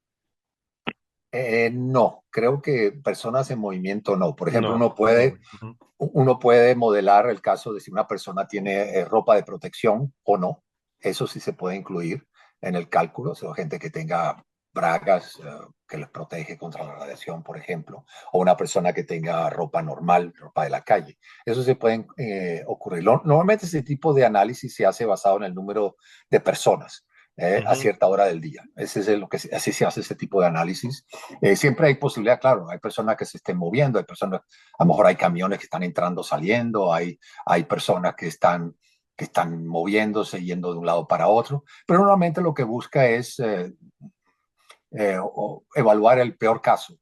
No, creo que personas en movimiento no. Por ejemplo, No, no. Ujú. uno puede modelar el caso de si una persona tiene ropa de protección o no. Eso sí se puede incluir en el cálculo. O sea, gente que tenga bragas que les protege contra la radiación, por ejemplo, o una persona que tenga ropa normal, ropa de la calle. Eso se puede ocurrir. Normalmente ese tipo de análisis se hace basado en el número de personas a Ujú. cierta hora del día. Ese es así se hace ese tipo de análisis. Siempre hay posibilidad, claro, hay personas que se estén moviendo, hay personas, a lo mejor hay camiones que están entrando, saliendo, hay personas que están moviéndose, yendo de un lado para otro, pero normalmente lo que busca es evaluar el peor caso,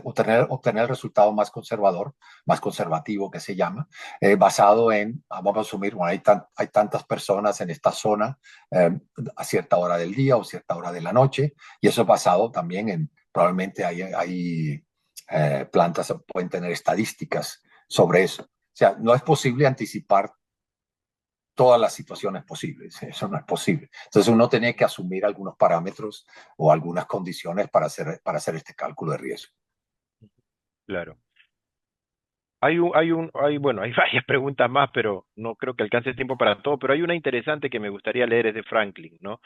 obtener el resultado más conservador, más conservativo que se llama, basado en, vamos a asumir, bueno, hay tantas personas en esta zona a cierta hora del día o cierta hora de la noche, y eso es basado también en Probablemente hay plantas que pueden tener estadísticas sobre eso. O sea, no es posible anticipar todas las situaciones posibles. Eso no es posible. Entonces uno tiene que asumir algunos parámetros o algunas condiciones para hacer este cálculo de riesgo. Claro. Bueno, hay varias preguntas más, pero no creo que alcance el tiempo para todo, pero hay una interesante que me gustaría leer, es de Franklin, ¿no?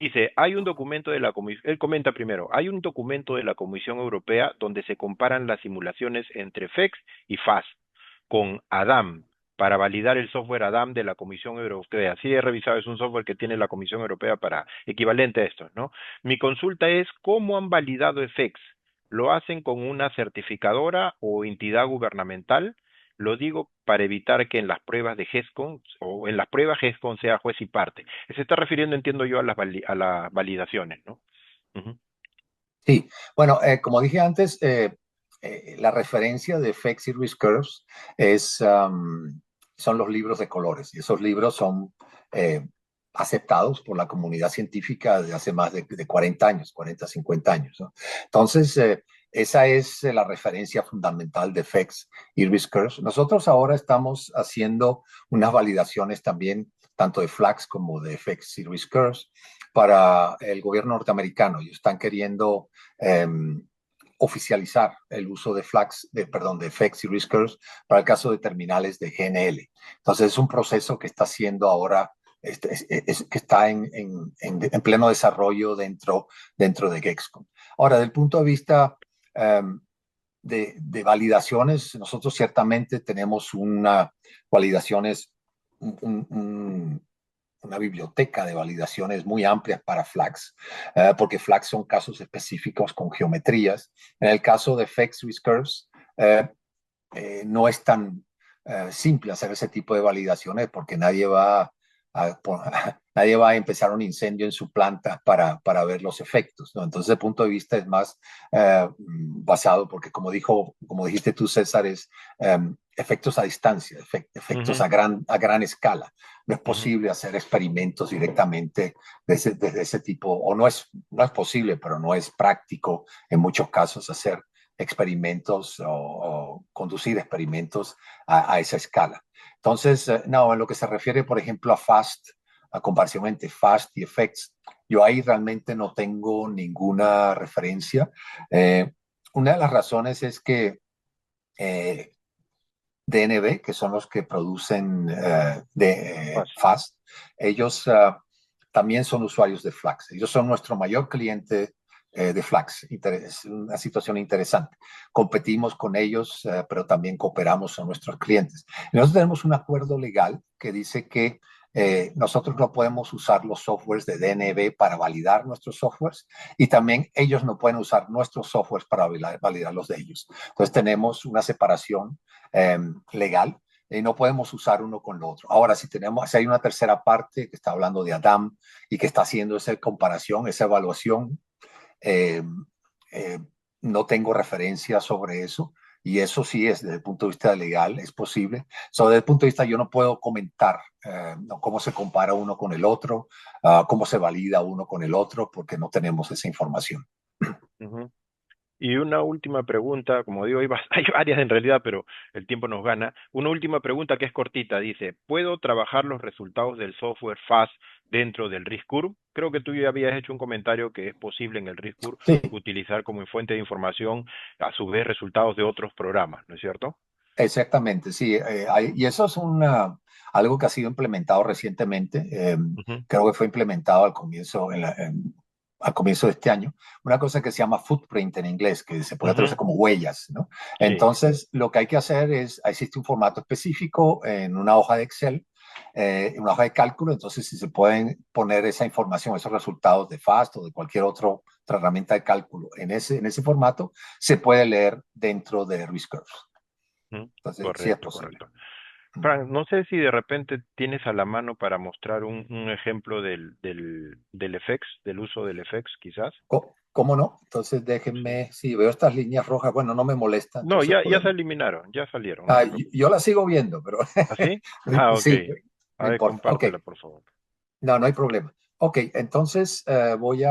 Dice, hay un documento de la Comisión, él comenta primero, hay un documento de la Comisión Europea donde se comparan las simulaciones entre FEX y FAS con ADAM para validar el software ADAM de la Comisión Europea. Sí he revisado, es un software que tiene la Comisión Europea para equivalente a esto, ¿no? Mi consulta es, ¿cómo han validado FEX? ¿Lo hacen con una certificadora o entidad gubernamental? Lo digo para evitar que en las pruebas de GESCON o en las pruebas GESCON sea juez y parte. Se está refiriendo, entiendo yo, a las validaciones, ¿no? Ujú. Sí, bueno, como dije antes, la referencia de Effects y Risk Curves son los libros de colores, y esos libros son eh, aceptados por la comunidad científica desde hace más de 40 años, 40, 50 años, ¿no? Entonces, esa es la referencia fundamental de Effects y Risk Curves. Nosotros ahora estamos haciendo unas validaciones también, tanto de FLAX como de Effects y Risk Curves, para el gobierno norteamericano, y están queriendo eh, oficializar el uso de de FLAX y Risk Curves para el caso de terminales de GNL. Entonces es un proceso que está haciendo ahora, que está en pleno desarrollo dentro de GEXCOM. Ahora, del punto de vista de validaciones, nosotros ciertamente tenemos validaciones, un, una biblioteca de validaciones muy amplias para FLAX, porque FLAX son casos específicos con geometrías. En el caso de FX with Curves, no es tan simple hacer ese tipo de validaciones porque a, nadie va a empezar un incendio en su planta para ver los efectos, ¿no? Entonces, el punto de vista es más basado, porque como dijiste tú, César, es efectos a distancia, efectos Ujú, a gran escala. No es ujú, posible hacer experimentos directamente desde ese tipo, o no es posible, pero no es práctico en muchos casos hacer experimentos o conducir experimentos a esa escala. Entonces, no, en lo que se refiere, por ejemplo, a FAST, a comparación entre FAST y Effects, yo ahí realmente no tengo ninguna referencia. Eh, una de las razones es que eh, DNB, que son los que producen fácil. FAST, ellos también son usuarios de Flax. Ellos son nuestro mayor cliente de Flax. Es una situación interesante. Competimos con ellos, pero también cooperamos con nuestros clientes. Nosotros tenemos un acuerdo legal que dice que nosotros no podemos usar los softwares de DNB para validar nuestros softwares, y también ellos no pueden usar nuestros softwares para validar los de ellos. Entonces tenemos una separación legal, y no podemos usar uno con lo otro. Ahora, si hay una tercera parte que está hablando de Adam y que está haciendo esa comparación, esa evaluación, eh, eh, no tengo referencia sobre eso, y eso sí es, desde el punto de vista legal, es posible. Desde el punto de vista, yo no puedo comentar no, cómo se compara uno con el otro, cómo se valida uno con el otro, porque no tenemos esa información. Ujú. Y una última pregunta, como digo, hay varias en realidad, pero el tiempo nos gana. Una última pregunta que es cortita, dice, ¿puedo trabajar los resultados del software FAST dentro del RISC-Curve? Creo que tú ya habías hecho un comentario que es posible en el RISC-Curve Sí, utilizar como fuente de información, a su vez, resultados de otros programas, ¿no es cierto? exactamente, sí. Y eso es algo que ha sido implementado recientemente. Ujú. Creo que fue implementado al comienzo de este año. Una cosa que se llama footprint en inglés, que se puede traducir Ujú. como huellas, ¿no? Sí. Entonces, lo que hay que hacer existe un formato específico en una hoja de Excel, en una hoja de cálculo. Entonces, si se pueden poner esa información, esos resultados de FAST o de cualquier otra herramienta de cálculo en ese formato, se puede leer dentro de RiskCurves. Ujú. Entonces, sí es Correcto, posible. correcto. Frank, no sé si de repente tienes a la mano para mostrar un ejemplo del FX, del uso del FX, quizás. ¿Cómo no? Entonces Sí. déjenme, si veo estas líneas rojas, bueno, no me molesta, No, entonces ya se podemos. eliminaron, ya salieron, no te Yo preocupes. la sigo viendo, pero ¿Ah, sí? Ah, ok. sí, A no ver, importa. Ok, compártela, por favor. no hay problema. Ok, entonces voy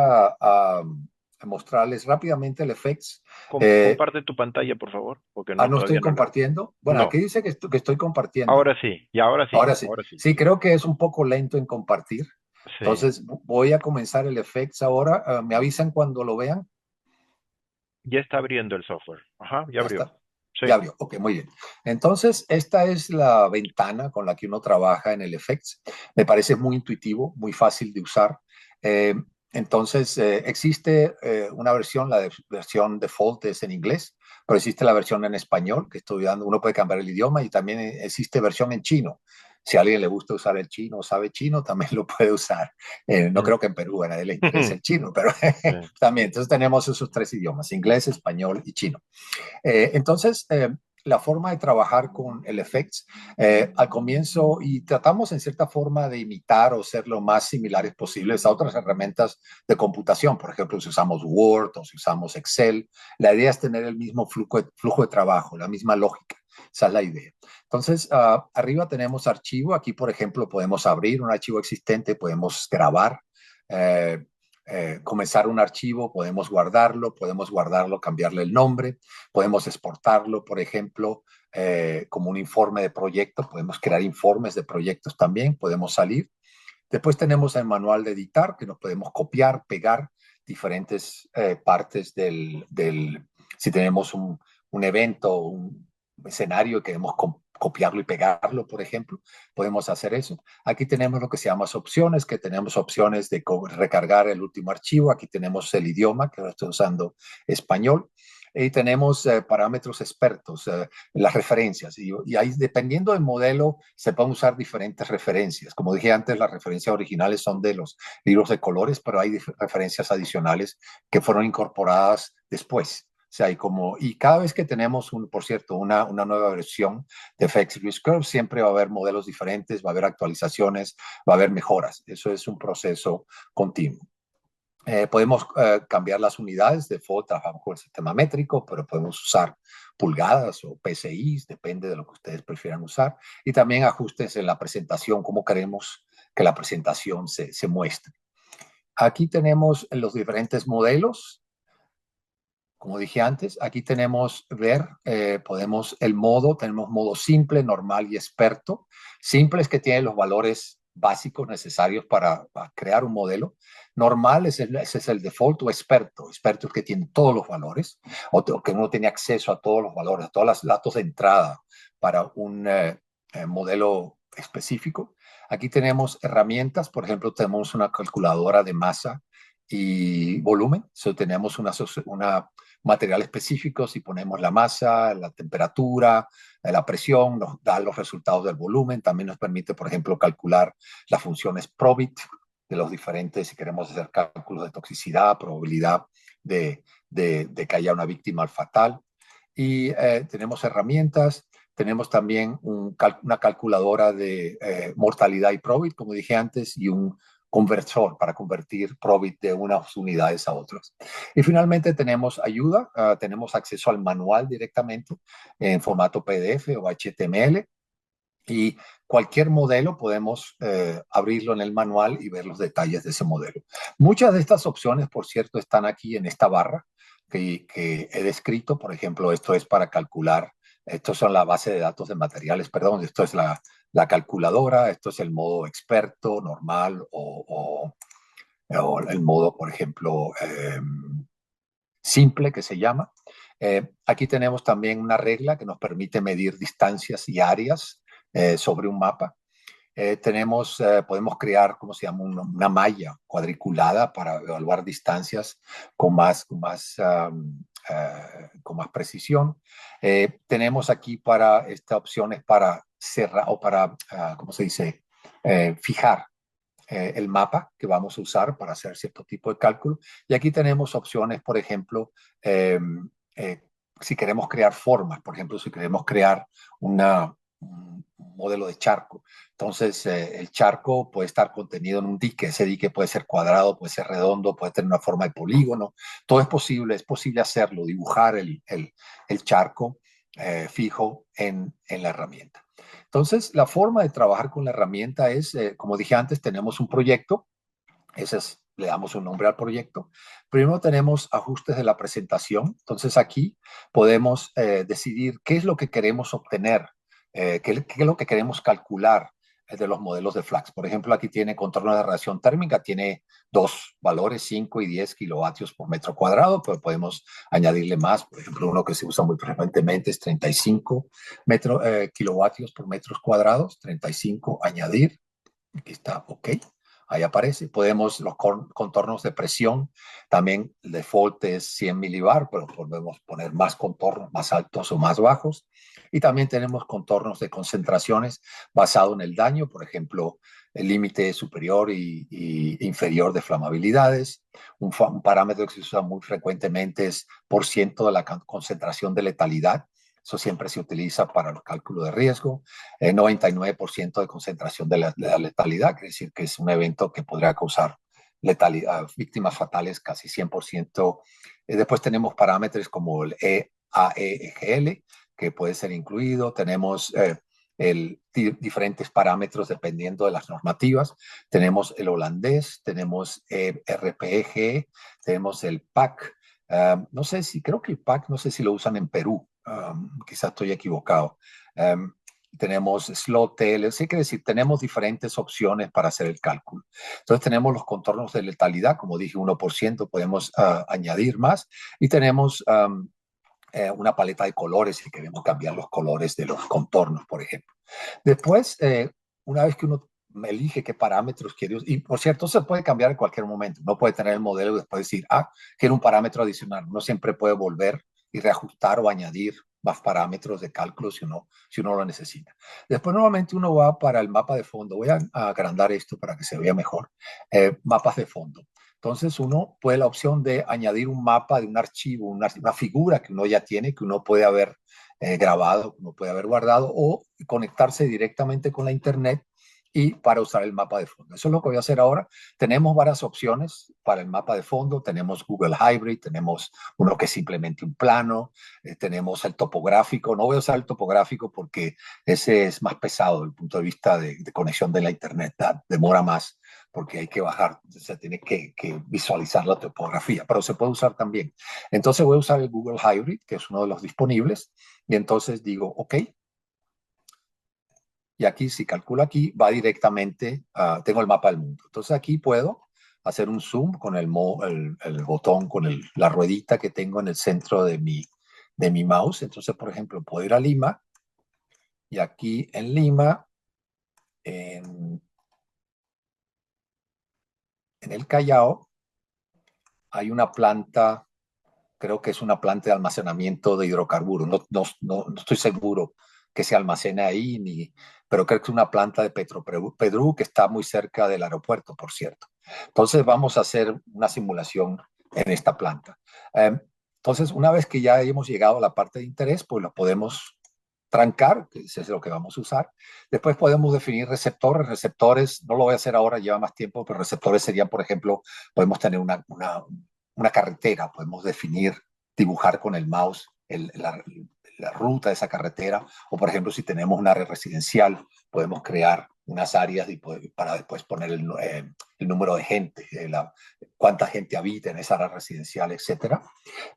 mostrarles rápidamente el effects. Comparte tu pantalla, por favor, porque no, No estoy todavía no la... compartiendo. Bueno, No, aquí dice que estoy compartiendo. ahora sí, y ahora sí, Ahora sí. ahora sí. Sí, creo que es un poco lento en compartir. Sí, Entonces voy a comenzar el effects ahora. Me avisan cuando lo vean. ya está abriendo el software. Ajá, ya Ya abrió. está. Sí, Ya abrió. Ok, muy bien. Entonces, esta es la ventana con la que uno trabaja en el Effects. Me parece muy intuitivo, muy fácil de usar. Eh, entonces, existe una versión, versión default es en inglés, pero existe la versión en español, que estoy dando, uno puede cambiar el idioma y también existe versión en chino. Si a alguien le gusta usar el chino o sabe chino, también lo puede usar. No mm, creo que en Perú a nadie le interese el chino, pero sí, también. Entonces tenemos esos tres idiomas, inglés, español y chino. Entonces, la forma de trabajar con el Effects al comienzo, y tratamos en cierta forma de imitar o ser lo más similares posibles a otras herramientas de computación. Por ejemplo, si usamos Word o si usamos Excel, la idea es tener el mismo flujo de trabajo, la misma lógica. Esa es la idea. Entonces, arriba tenemos archivo. Aquí, por ejemplo, podemos abrir un archivo existente, podemos grabar. Eh, Comenzar un archivo, podemos guardarlo, cambiarle el nombre, podemos exportarlo, por ejemplo, como un informe de proyecto, podemos crear informes de proyectos también, podemos salir. Después tenemos el manual de editar, que nos podemos copiar, pegar diferentes partes si tenemos un evento, un escenario y queremos copiarlo y pegarlo, por ejemplo, podemos hacer eso. Aquí tenemos lo que se llama opciones, que tenemos opciones de recargar el último archivo. Aquí tenemos el idioma, que ahora estoy usando español. Y tenemos parámetros expertos, las referencias. Y ahí, dependiendo del modelo, se pueden usar diferentes referencias. Como dije antes, las referencias originales son de los libros de colores, pero hay referencias adicionales que fueron incorporadas después. O sea, y cada vez que tenemos, por cierto, una nueva versión de FX Risk Curve, siempre va a haber modelos diferentes, va a haber actualizaciones, va a haber mejoras. Eso es un proceso continuo. Podemos cambiar las unidades, default trabajamos con el sistema métrico, pero podemos usar pulgadas o PCIs, depende de lo que ustedes prefieran usar. Y también ajustes en la presentación, cómo queremos que la presentación se muestre. Aquí tenemos los diferentes modelos. Como dije antes, aquí tenemos tenemos modo simple, normal y experto. Simple es que tiene los valores básicos necesarios para crear un modelo. Normal ese es el default, o experto. Experto es que tiene todos los valores, o que uno tiene acceso a todos los valores, a todos los datos de entrada para un modelo específico. Aquí tenemos herramientas, por ejemplo, tenemos una calculadora de masa y volumen. Tenemos una material específico, si ponemos la masa, la temperatura, la presión, nos da los resultados del volumen. También nos permite, por ejemplo, calcular las funciones PROBIT de los diferentes, si queremos hacer cálculos de toxicidad, probabilidad de que haya una víctima fatal. Y tenemos herramientas, tenemos también una calculadora de mortalidad y PROBIT, como dije antes, y un conversor para convertir PROBIT de unas unidades a otras. Y finalmente tenemos ayuda, tenemos acceso al manual directamente en formato PDF o HTML, y cualquier modelo podemos abrirlo en el manual y ver los detalles de ese modelo. Muchas de estas opciones, por cierto, están aquí en esta barra que he descrito. Por ejemplo, esto es para calcular, estos son la base de datos de materiales, perdón, esto es la calculadora, esto es el modo experto, normal o el modo, por ejemplo, simple, que se llama. Aquí tenemos también una regla que nos permite medir distancias y áreas sobre un mapa. Podemos crear, ¿cómo se llama? Una malla cuadriculada para evaluar distancias con más precisión. Tenemos aquí esta opción es para cerrar o para, ¿cómo se dice? Fijar el mapa que vamos a usar para hacer cierto tipo de cálculo. Y aquí tenemos opciones, por ejemplo, eh, eh, si queremos crear formas, por ejemplo, si queremos crear un modelo de charco. Entonces, el charco puede estar contenido en un dique. Ese dique puede ser cuadrado, puede ser redondo, puede tener una forma de polígono. Todo es posible hacerlo, dibujar el charco fijo en la herramienta. Entonces, la forma de trabajar con la herramienta es, como dije antes, tenemos un proyecto. Ese es le damos un nombre al proyecto. Primero tenemos ajustes de la presentación. Entonces aquí podemos decidir qué es lo que queremos obtener, qué es lo que queremos calcular de los modelos de Flux. Por ejemplo, aquí tiene contorno de radiación térmica, tiene dos valores, 5 y 10 kilovatios por metro cuadrado, pero podemos añadirle más. Por ejemplo, uno que se usa muy frecuentemente es 35 kilovatios por metros cuadrados, 35, añadir. Aquí está, ok. Ahí aparece. Podemos los contornos de presión. También el default es 100 milibar, pero podemos poner más contornos, más altos o más bajos. Y también tenemos contornos de concentraciones basado en el daño, por ejemplo, el límite superior y inferior de flamabilidades. Un parámetro que se usa muy frecuentemente es por ciento de la concentración de letalidad. Eso siempre se utiliza para el cálculo de riesgo. 99% de concentración de la letalidad, quiere decir que es un evento que podría causar letalidad, víctimas fatales casi 100%. Después tenemos parámetros como el AEGL, que puede ser incluido. Tenemos diferentes parámetros dependiendo de las normativas. Tenemos el holandés, tenemos RPEG, tenemos el PAC. No sé si, creo que el PAC, no sé si lo usan en Perú. Quizás estoy equivocado. Tenemos SLOTL, sí, quiere decir, tenemos diferentes opciones para hacer el cálculo. Entonces tenemos los contornos de letalidad, como dije, 1%, podemos añadir más, y tenemos una paleta de colores si queremos cambiar los colores de los contornos, por ejemplo. Después, una vez que uno elige qué parámetros quiere, y por cierto, se puede cambiar en cualquier momento, no puede tener el modelo y después decir, quiero un parámetro adicional, uno siempre puede volver y reajustar o añadir más parámetros de cálculo si uno lo necesita. Después normalmente uno va para el mapa de fondo. Voy a agrandar esto para que se vea mejor. Mapas de fondo. Entonces uno puede la opción de añadir un mapa de un archivo, una figura que uno ya tiene, que uno puede haber grabado, que uno puede haber guardado, o conectarse directamente con la internet y para usar el mapa de fondo. Eso es lo que voy a hacer ahora. Tenemos varias opciones para el mapa de fondo. Tenemos Google Hybrid, tenemos uno que es simplemente un plano, tenemos el topográfico. No voy a usar el topográfico porque ese es más pesado desde el punto de vista de conexión de la internet. Demora más porque hay que bajar, se tiene que visualizar la topografía, pero se puede usar también. Entonces voy a usar el Google Hybrid, que es uno de los disponibles, y entonces digo, ok, y aquí, si calculo aquí, va directamente, tengo el mapa del mundo. Entonces aquí puedo hacer un zoom con el botón, con la ruedita que tengo en el centro de mi mouse. Entonces, por ejemplo, puedo ir a Lima, y aquí en Lima, en el Callao, hay una planta, creo que es una planta de almacenamiento de hidrocarburos. No estoy seguro que se almacena ahí, pero creo que es una planta de Petroperú que está muy cerca del aeropuerto, por cierto. Entonces vamos a hacer una simulación en esta planta. Entonces, una vez que ya hemos llegado a la parte de interés, pues lo podemos trancar, que es lo que vamos a usar. Después podemos definir receptores. Receptores, no lo voy a hacer ahora, lleva más tiempo, pero receptores serían, por ejemplo, podemos tener una carretera, podemos definir, dibujar con el mouse la ruta de esa carretera, o por ejemplo, si tenemos una área residencial, podemos crear unas áreas para después poner el número de gente, cuánta gente habita en esa área residencial, etcétera.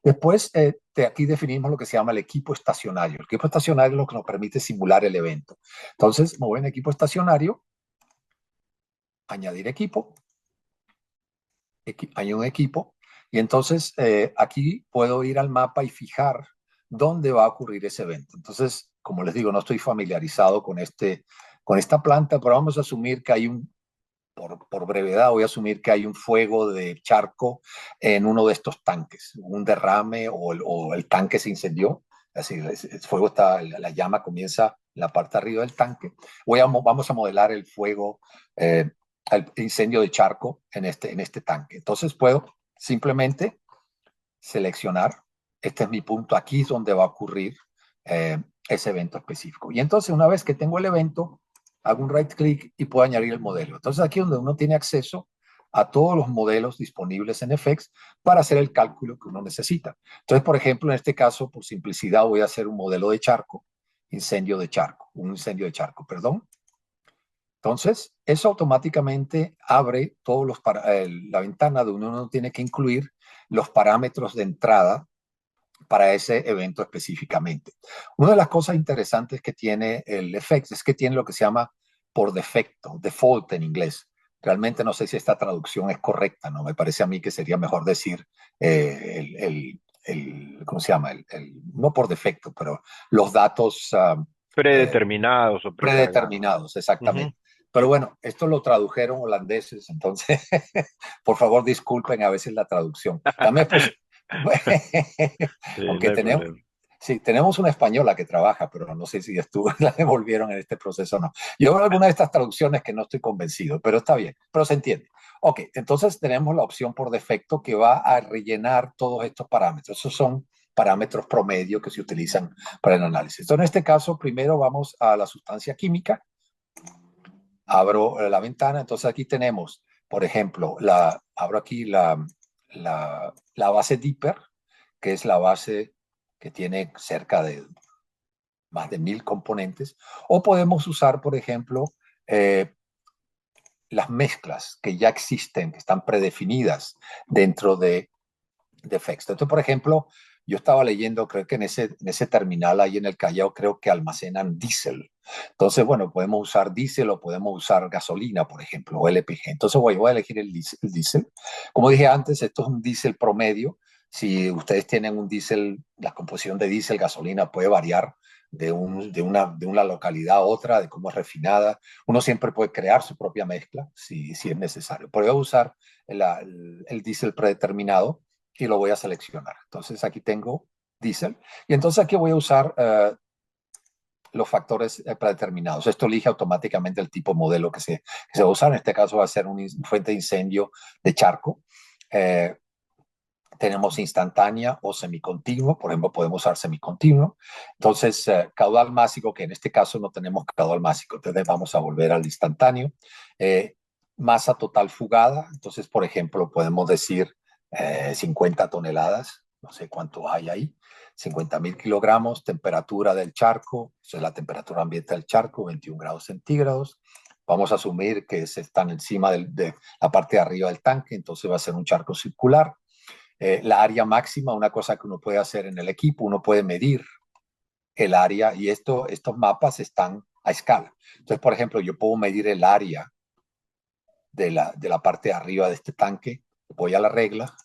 Después, de aquí definimos lo que se llama el equipo estacionario. El equipo estacionario es lo que nos permite simular el evento. Entonces, me voy en equipo estacionario, añadir equipo, añado un equipo, y entonces aquí puedo ir al mapa y fijar dónde va a ocurrir ese evento. Entonces, como les digo, no estoy familiarizado con esta planta, pero vamos a asumir que hay por brevedad, voy a asumir que hay un fuego de charco en uno de estos tanques, un derrame o el tanque se incendió. Así, el fuego está, la llama comienza en la parte arriba del tanque. Vamos a modelar el fuego, el incendio de charco en este tanque. Entonces puedo simplemente seleccionar, este es mi punto, aquí es donde va a ocurrir ese evento específico. Y entonces una vez que tengo el evento, hago un right click y puedo añadir el modelo. Entonces aquí es donde uno tiene acceso a todos los modelos disponibles en FX para hacer el cálculo que uno necesita. Entonces, por ejemplo, en este caso, por simplicidad, voy a hacer un modelo de charco, un incendio de charco, perdón. Entonces, eso automáticamente abre todos la ventana donde uno tiene que incluir los parámetros de entrada para ese evento específicamente. Una de las cosas interesantes que tiene el Effects es que tiene lo que se llama por defecto, default en inglés. Realmente no sé si esta traducción es correcta, ¿no? Me parece a mí que sería mejor decir ¿cómo se llama? No por defecto, pero los datos eh, Predeterminados o precargados. predeterminados, Ujú. exactamente. Pero bueno, esto lo tradujeron holandeses, entonces, por favor, disculpen a veces la traducción. También, pues, Sí, no aunque hay tenemos, problema. sí, tenemos una española que trabaja, pero no sé si estuvo, la devolvieron en este proceso o no. Yo veo alguna de estas traducciones que no estoy convencido, pero está bien, pero se entiende. Ok, entonces tenemos la opción por defecto que va a rellenar todos estos parámetros. Esos son parámetros promedio que se utilizan para el análisis. Entonces, en este caso, primero vamos a la sustancia química, abro la ventana, entonces aquí tenemos, por ejemplo, abro aquí la base Dipper, que es la base que tiene cerca de más de 1000 componentes, o podemos usar, por ejemplo, eh, las mezclas que ya existen, que están predefinidas dentro de Effects. Entonces, por ejemplo, yo estaba leyendo, creo que en ese terminal ahí en el Callao, creo que almacenan diésel. Entonces, bueno, podemos usar diésel o podemos usar gasolina, por ejemplo, o LPG. Entonces, voy a elegir el diésel. Como dije antes, esto es un diésel promedio. Si ustedes tienen un diésel, la composición de diésel, gasolina puede variar de una localidad a otra, de cómo es refinada. Uno siempre puede crear su propia mezcla si es necesario. Pero voy a usar el diésel predeterminado y lo voy a seleccionar. Entonces aquí tengo diésel y entonces aquí voy a usar los factores predeterminados. Esto elige automáticamente el tipo modelo que se va a usar. En este caso va a ser una fuente de incendio de charco. Eh, tenemos instantánea o semicontinuo, por ejemplo, podemos usar semicontinuo. Entonces, caudal másico, que en este caso no tenemos caudal másico, entonces vamos a volver al instantáneo. Masa total fugada, entonces, por ejemplo, podemos decir 50 toneladas, no sé cuánto hay ahí, 50.000 kilogramos, temperatura del charco, esa es la temperatura ambiente del charco, 21 grados centígrados. Vamos a asumir que se están encima de la parte de arriba del tanque, entonces va a ser un charco circular. La área máxima, una cosa que uno puede hacer en el equipo, uno puede medir el área y estos mapas están a escala. Entonces, por ejemplo, yo puedo medir el área de la parte de arriba de este tanque, voy a la regla,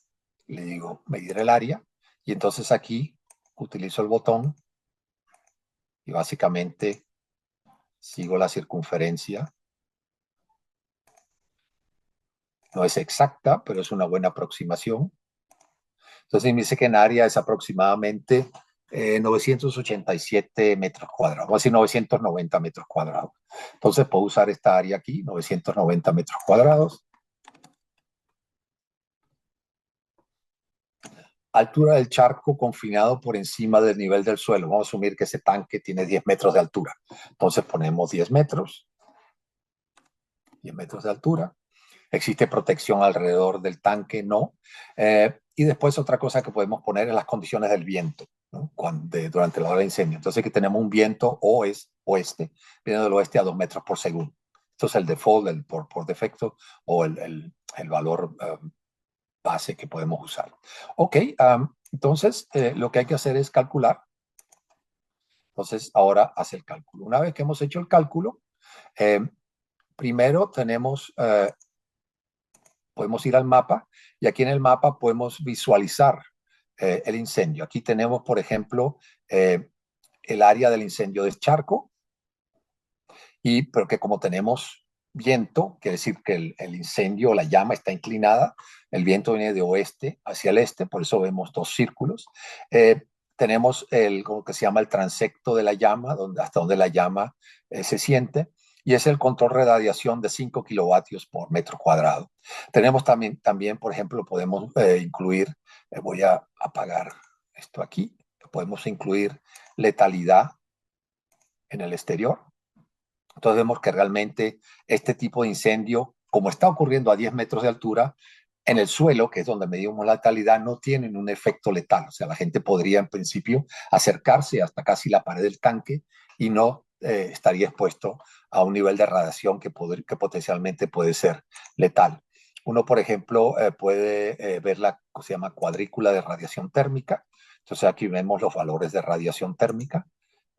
le digo medir el área y entonces aquí utilizo el botón y básicamente sigo la circunferencia. No es exacta, pero es una buena aproximación. Entonces me dice que en área es aproximadamente 987 metros cuadrados, o así 990 metros cuadrados. Entonces puedo usar esta área aquí, 990 metros cuadrados. Altura del charco confinado por encima del nivel del suelo. Vamos a asumir que ese tanque tiene 10 metros de altura. Entonces ponemos 10 metros, 10 metros de altura. ¿Existe protección alrededor del tanque? No. Y después otra cosa que podemos poner es las condiciones del viento, ¿no? Durante la hora de incendio. Entonces que tenemos un viento oeste, viene del oeste a 2 metros por segundo. Esto es el default, por defecto, o el valor base que podemos usar. Ok, entonces lo que hay que hacer es calcular. Entonces ahora hace el cálculo. Una vez que hemos hecho el cálculo, eh, primero podemos ir al mapa y aquí en el mapa podemos visualizar el incendio. Aquí tenemos, por ejemplo, el área del incendio de charco, pero que como tenemos viento, quiere decir que el incendio, la llama está inclinada, el viento viene de oeste hacia el este, por eso vemos dos círculos. Tenemos lo que se llama el transecto de la llama, hasta donde la llama se siente, y es el control de radiación de 5 kilovatios por metro cuadrado. Tenemos también por ejemplo, podemos incluir, voy a apagar esto aquí, podemos incluir letalidad en el exterior. Entonces vemos que realmente este tipo de incendio, como está ocurriendo a 10 metros de altura, en el suelo, que es donde medimos la letalidad, no tienen un efecto letal. O sea, la gente podría en principio acercarse hasta casi la pared del tanque y no estaría expuesto a un nivel de radiación que potencialmente puede ser letal. Uno, por ejemplo, puede ver la que se llama cuadrícula de radiación térmica. Entonces aquí vemos los valores de radiación térmica.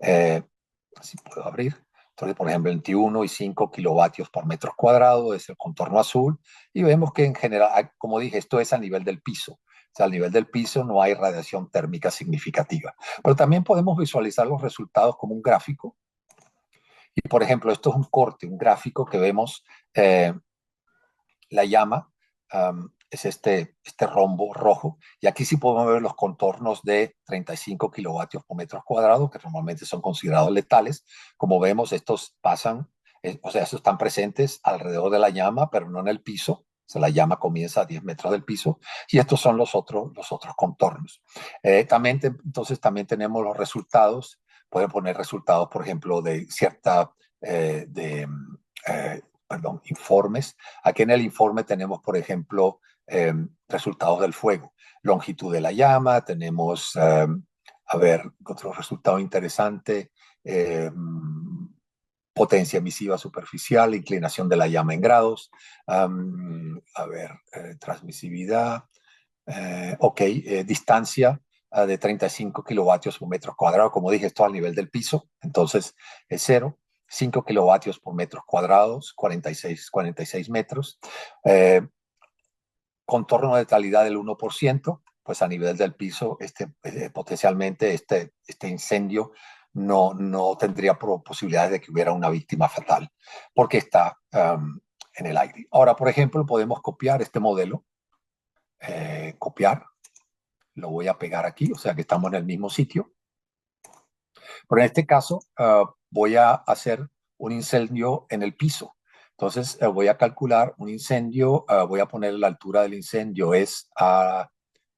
Así puedo abrir. Entonces, por ejemplo, 21 y 5 kilovatios por metro cuadrado es el contorno azul. Y vemos que en general, como dije, esto es a nivel del piso. O sea, al nivel del piso no hay radiación térmica significativa. Pero también podemos visualizar los resultados como un gráfico. Y, por ejemplo, esto es un corte, un gráfico que vemos la llama, es este rombo rojo. Y aquí sí podemos ver los contornos de 35 kilovatios por metro cuadrado, que normalmente son considerados letales. Como vemos, estos pasan, o sea, estos están presentes alrededor de la llama, pero no en el piso. O sea, la llama comienza a 10 metros del piso y estos son los otros contornos. Entonces también tenemos los resultados. Pueden poner resultados, por ejemplo, de cierta, perdón, informes. Aquí en el informe tenemos, por ejemplo, resultados del fuego, longitud de la llama, tenemos, a ver, otro resultado interesante, potencia emisiva superficial, inclinación de la llama en grados, a ver, transmisividad, ok, distancia de 35 kilovatios por metro cuadrado, como dije, esto al nivel del piso, entonces es cero. 5 kilovatios por metros cuadrados, 46 metros. Contorno de talidad del 1%, pues a nivel del piso, potencialmente este incendio no tendría posibilidades de que hubiera una víctima fatal, porque está en el aire. Ahora, por ejemplo, podemos copiar este modelo, copiar, lo voy a pegar aquí, o sea que estamos en el mismo sitio. Pero en este caso voy a hacer un incendio en el piso. Entonces voy a calcular un incendio, voy a poner la altura del incendio es a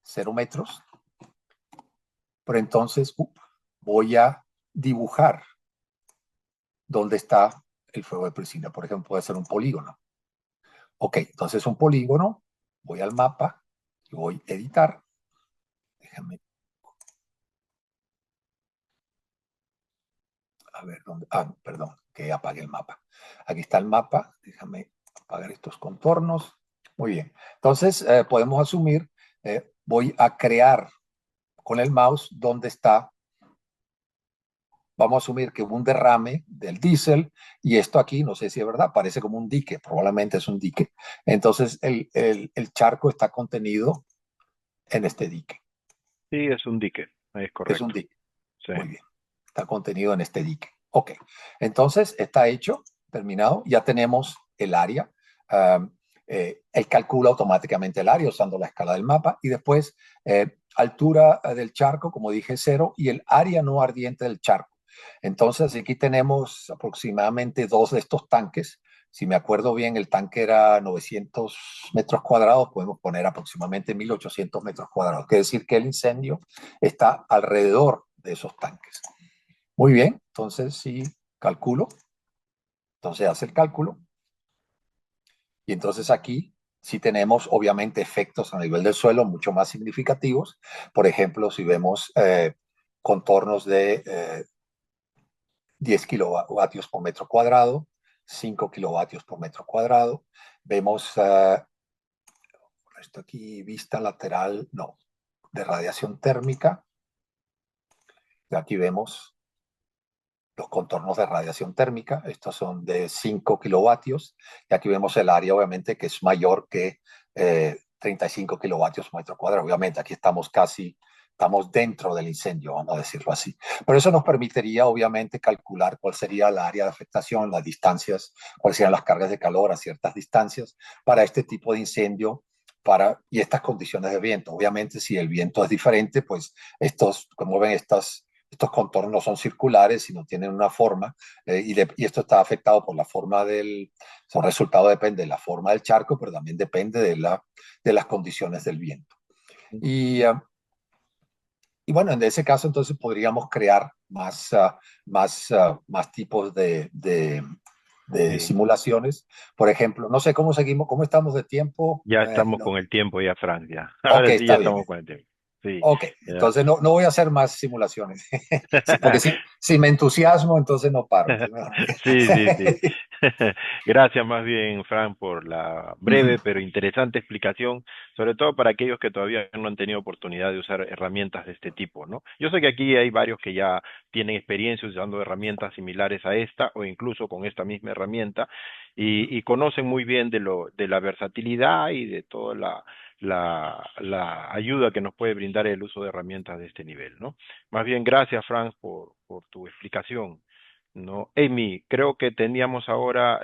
0 metros. Pero entonces voy a dibujar dónde está el fuego de piscina. Por ejemplo, puede ser un polígono. Ok, entonces un polígono, voy al mapa y voy a editar. Déjame a ver dónde. Ah, perdón, que apague el mapa. Aquí está el mapa. Déjame apagar estos contornos. Muy bien. Entonces, podemos asumir, voy a crear con el mouse dónde está. Vamos a asumir que hubo un derrame del diésel y esto aquí, no sé si es verdad, parece como un dique, probablemente es un dique. Entonces, el charco está contenido en este dique. Sí, es un dique, es Es un correcto. dique. Sí. Muy bien. Está contenido en este dique. Ok. Entonces, está hecho, terminado. Ya tenemos el área. Él calcula automáticamente el área usando la escala del mapa y después altura del charco, como dije, cero, y el área no ardiente del charco. Entonces, aquí tenemos aproximadamente dos de estos tanques. Si me acuerdo bien, el tanque era 900 metros cuadrados, podemos poner aproximadamente 1800 metros cuadrados. Quiere decir que el incendio está alrededor de esos tanques. Muy bien, entonces sí, calculo. Entonces hace el cálculo. Y entonces aquí sí tenemos obviamente efectos a nivel del suelo mucho más significativos. Por ejemplo, si vemos contornos de 10 kilovatios por metro cuadrado, 5 kilovatios por metro cuadrado. Vemos esto aquí, vista lateral, no, de radiación térmica. Y aquí vemos los contornos de radiación térmica. Estos son de 5 kilovatios. Y aquí vemos el área, obviamente, que es mayor que 35 kilovatios por metro cuadrado. Obviamente, aquí estamos dentro del incendio, vamos a decirlo así. Pero eso nos permitiría, obviamente, calcular cuál sería la área de afectación, las distancias, cuáles serían las cargas de calor a ciertas distancias para este tipo de incendio y estas condiciones de viento. Obviamente, si el viento es diferente, pues como ven, estos contornos no son circulares, sino tienen una forma, y esto está afectado por la forma el resultado depende de la forma del charco, pero también depende de las condiciones del viento. Y bueno, en ese caso entonces podríamos crear más tipos de Sí. simulaciones. Por ejemplo, no sé cómo seguimos, cómo estamos de tiempo. Ya estamos No. con el tiempo, ya, Fran, ya. Ok, Ahora sí, ya está bien. estamos con el tiempo. Sí, Ok, ya. entonces no voy a hacer más simulaciones. Sí, porque si me entusiasmo, entonces no paro. ¿Sí? Sí, sí, sí. Gracias más bien, Fran, por la breve pero interesante explicación, sobre todo para aquellos que todavía no han tenido oportunidad de usar herramientas de este tipo, ¿no? Yo sé que aquí hay varios que ya tienen experiencia usando herramientas similares a esta o incluso con esta misma herramienta y conocen muy bien de la versatilidad y de toda la ayuda que nos puede brindar el uso de herramientas de este nivel, ¿no? Más bien, gracias, Frank, por tu explicación. No, Amy, creo que teníamos ahora,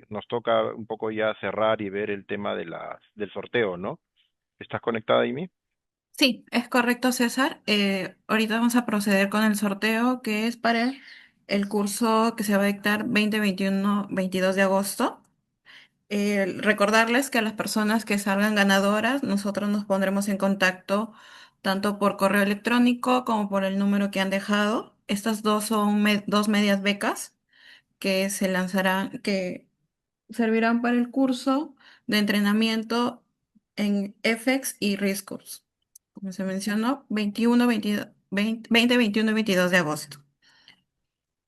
nos toca un poco ya cerrar y ver el tema de del sorteo, ¿no? ¿Estás conectada, Amy? Sí, es correcto, César. Ahorita vamos a proceder con el sorteo que es para el curso que se va a dictar 2021-22 de agosto. Recordarles que a las personas que salgan ganadoras, nosotros nos pondremos en contacto tanto por correo electrónico como por el número que han dejado. Estas dos son dos medias becas que se lanzarán, que servirán para el curso de entrenamiento en FX y Riscos, como se mencionó, 21, 22, 20, 21 y 22 de agosto.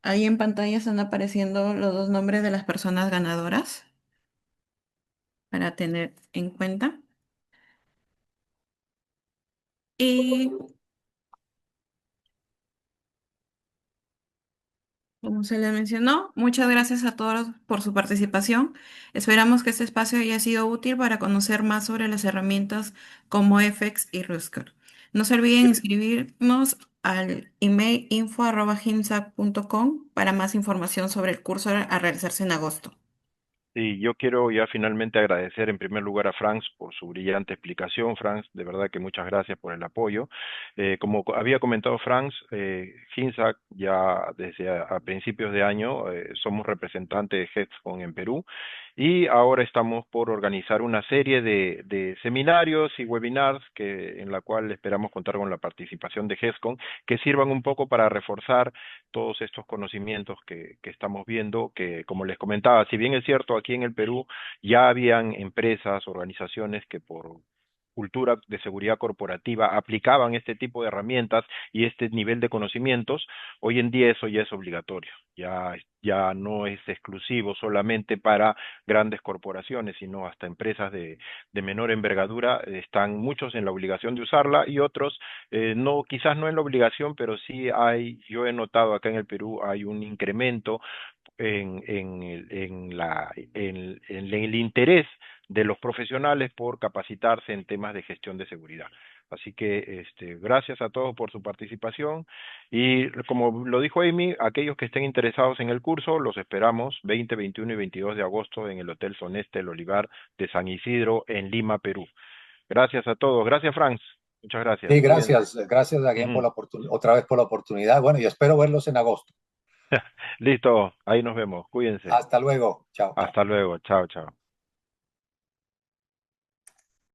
Ahí en pantalla están apareciendo los dos nombres de las personas ganadoras para tener en cuenta. Y como se les mencionó, muchas gracias a todos por su participación. Esperamos que este espacio haya sido útil para conocer más sobre las herramientas como FX y Rusker. No se olviden inscribirnos al email info@gimsac.com para más información sobre el curso a realizarse en agosto. Sí, yo quiero ya finalmente agradecer en primer lugar a Franz por su brillante explicación. Franz, de verdad que muchas gracias por el apoyo. Como había comentado Franz, GINSAC ya desde a principios de año somos representantes de HEXCON en Perú y ahora estamos por organizar una serie de seminarios y webinars en la cual esperamos contar con la participación de HEXCON que sirvan un poco para reforzar todos estos conocimientos que estamos viendo, que como les comentaba, si bien es cierto, aquí en el Perú ya habían empresas, organizaciones que por cultura de seguridad corporativa aplicaban este tipo de herramientas y este nivel de conocimientos, hoy en día eso ya es obligatorio, ya no es exclusivo solamente para grandes corporaciones, sino hasta empresas de menor envergadura están muchos en la obligación de usarla y otros no, quizás no en la obligación, pero sí hay, yo he notado acá en el Perú hay un incremento en el interés de los profesionales por capacitarse en temas de gestión de seguridad. Así que gracias a todos por su participación y como lo dijo Amy, aquellos que estén interesados en el curso, los esperamos 20, 21 y 22 de agosto en el Hotel Soneste El Olivar de San Isidro en Lima, Perú. Gracias a todos. Gracias, Franz. Muchas gracias. Sí, Cuídense. gracias again por Ujú. la otra vez por la oportunidad. Bueno, y espero verlos en agosto. Listo, ahí nos vemos. Cuídense. Hasta luego. Chao. Hasta luego. Chao, chao.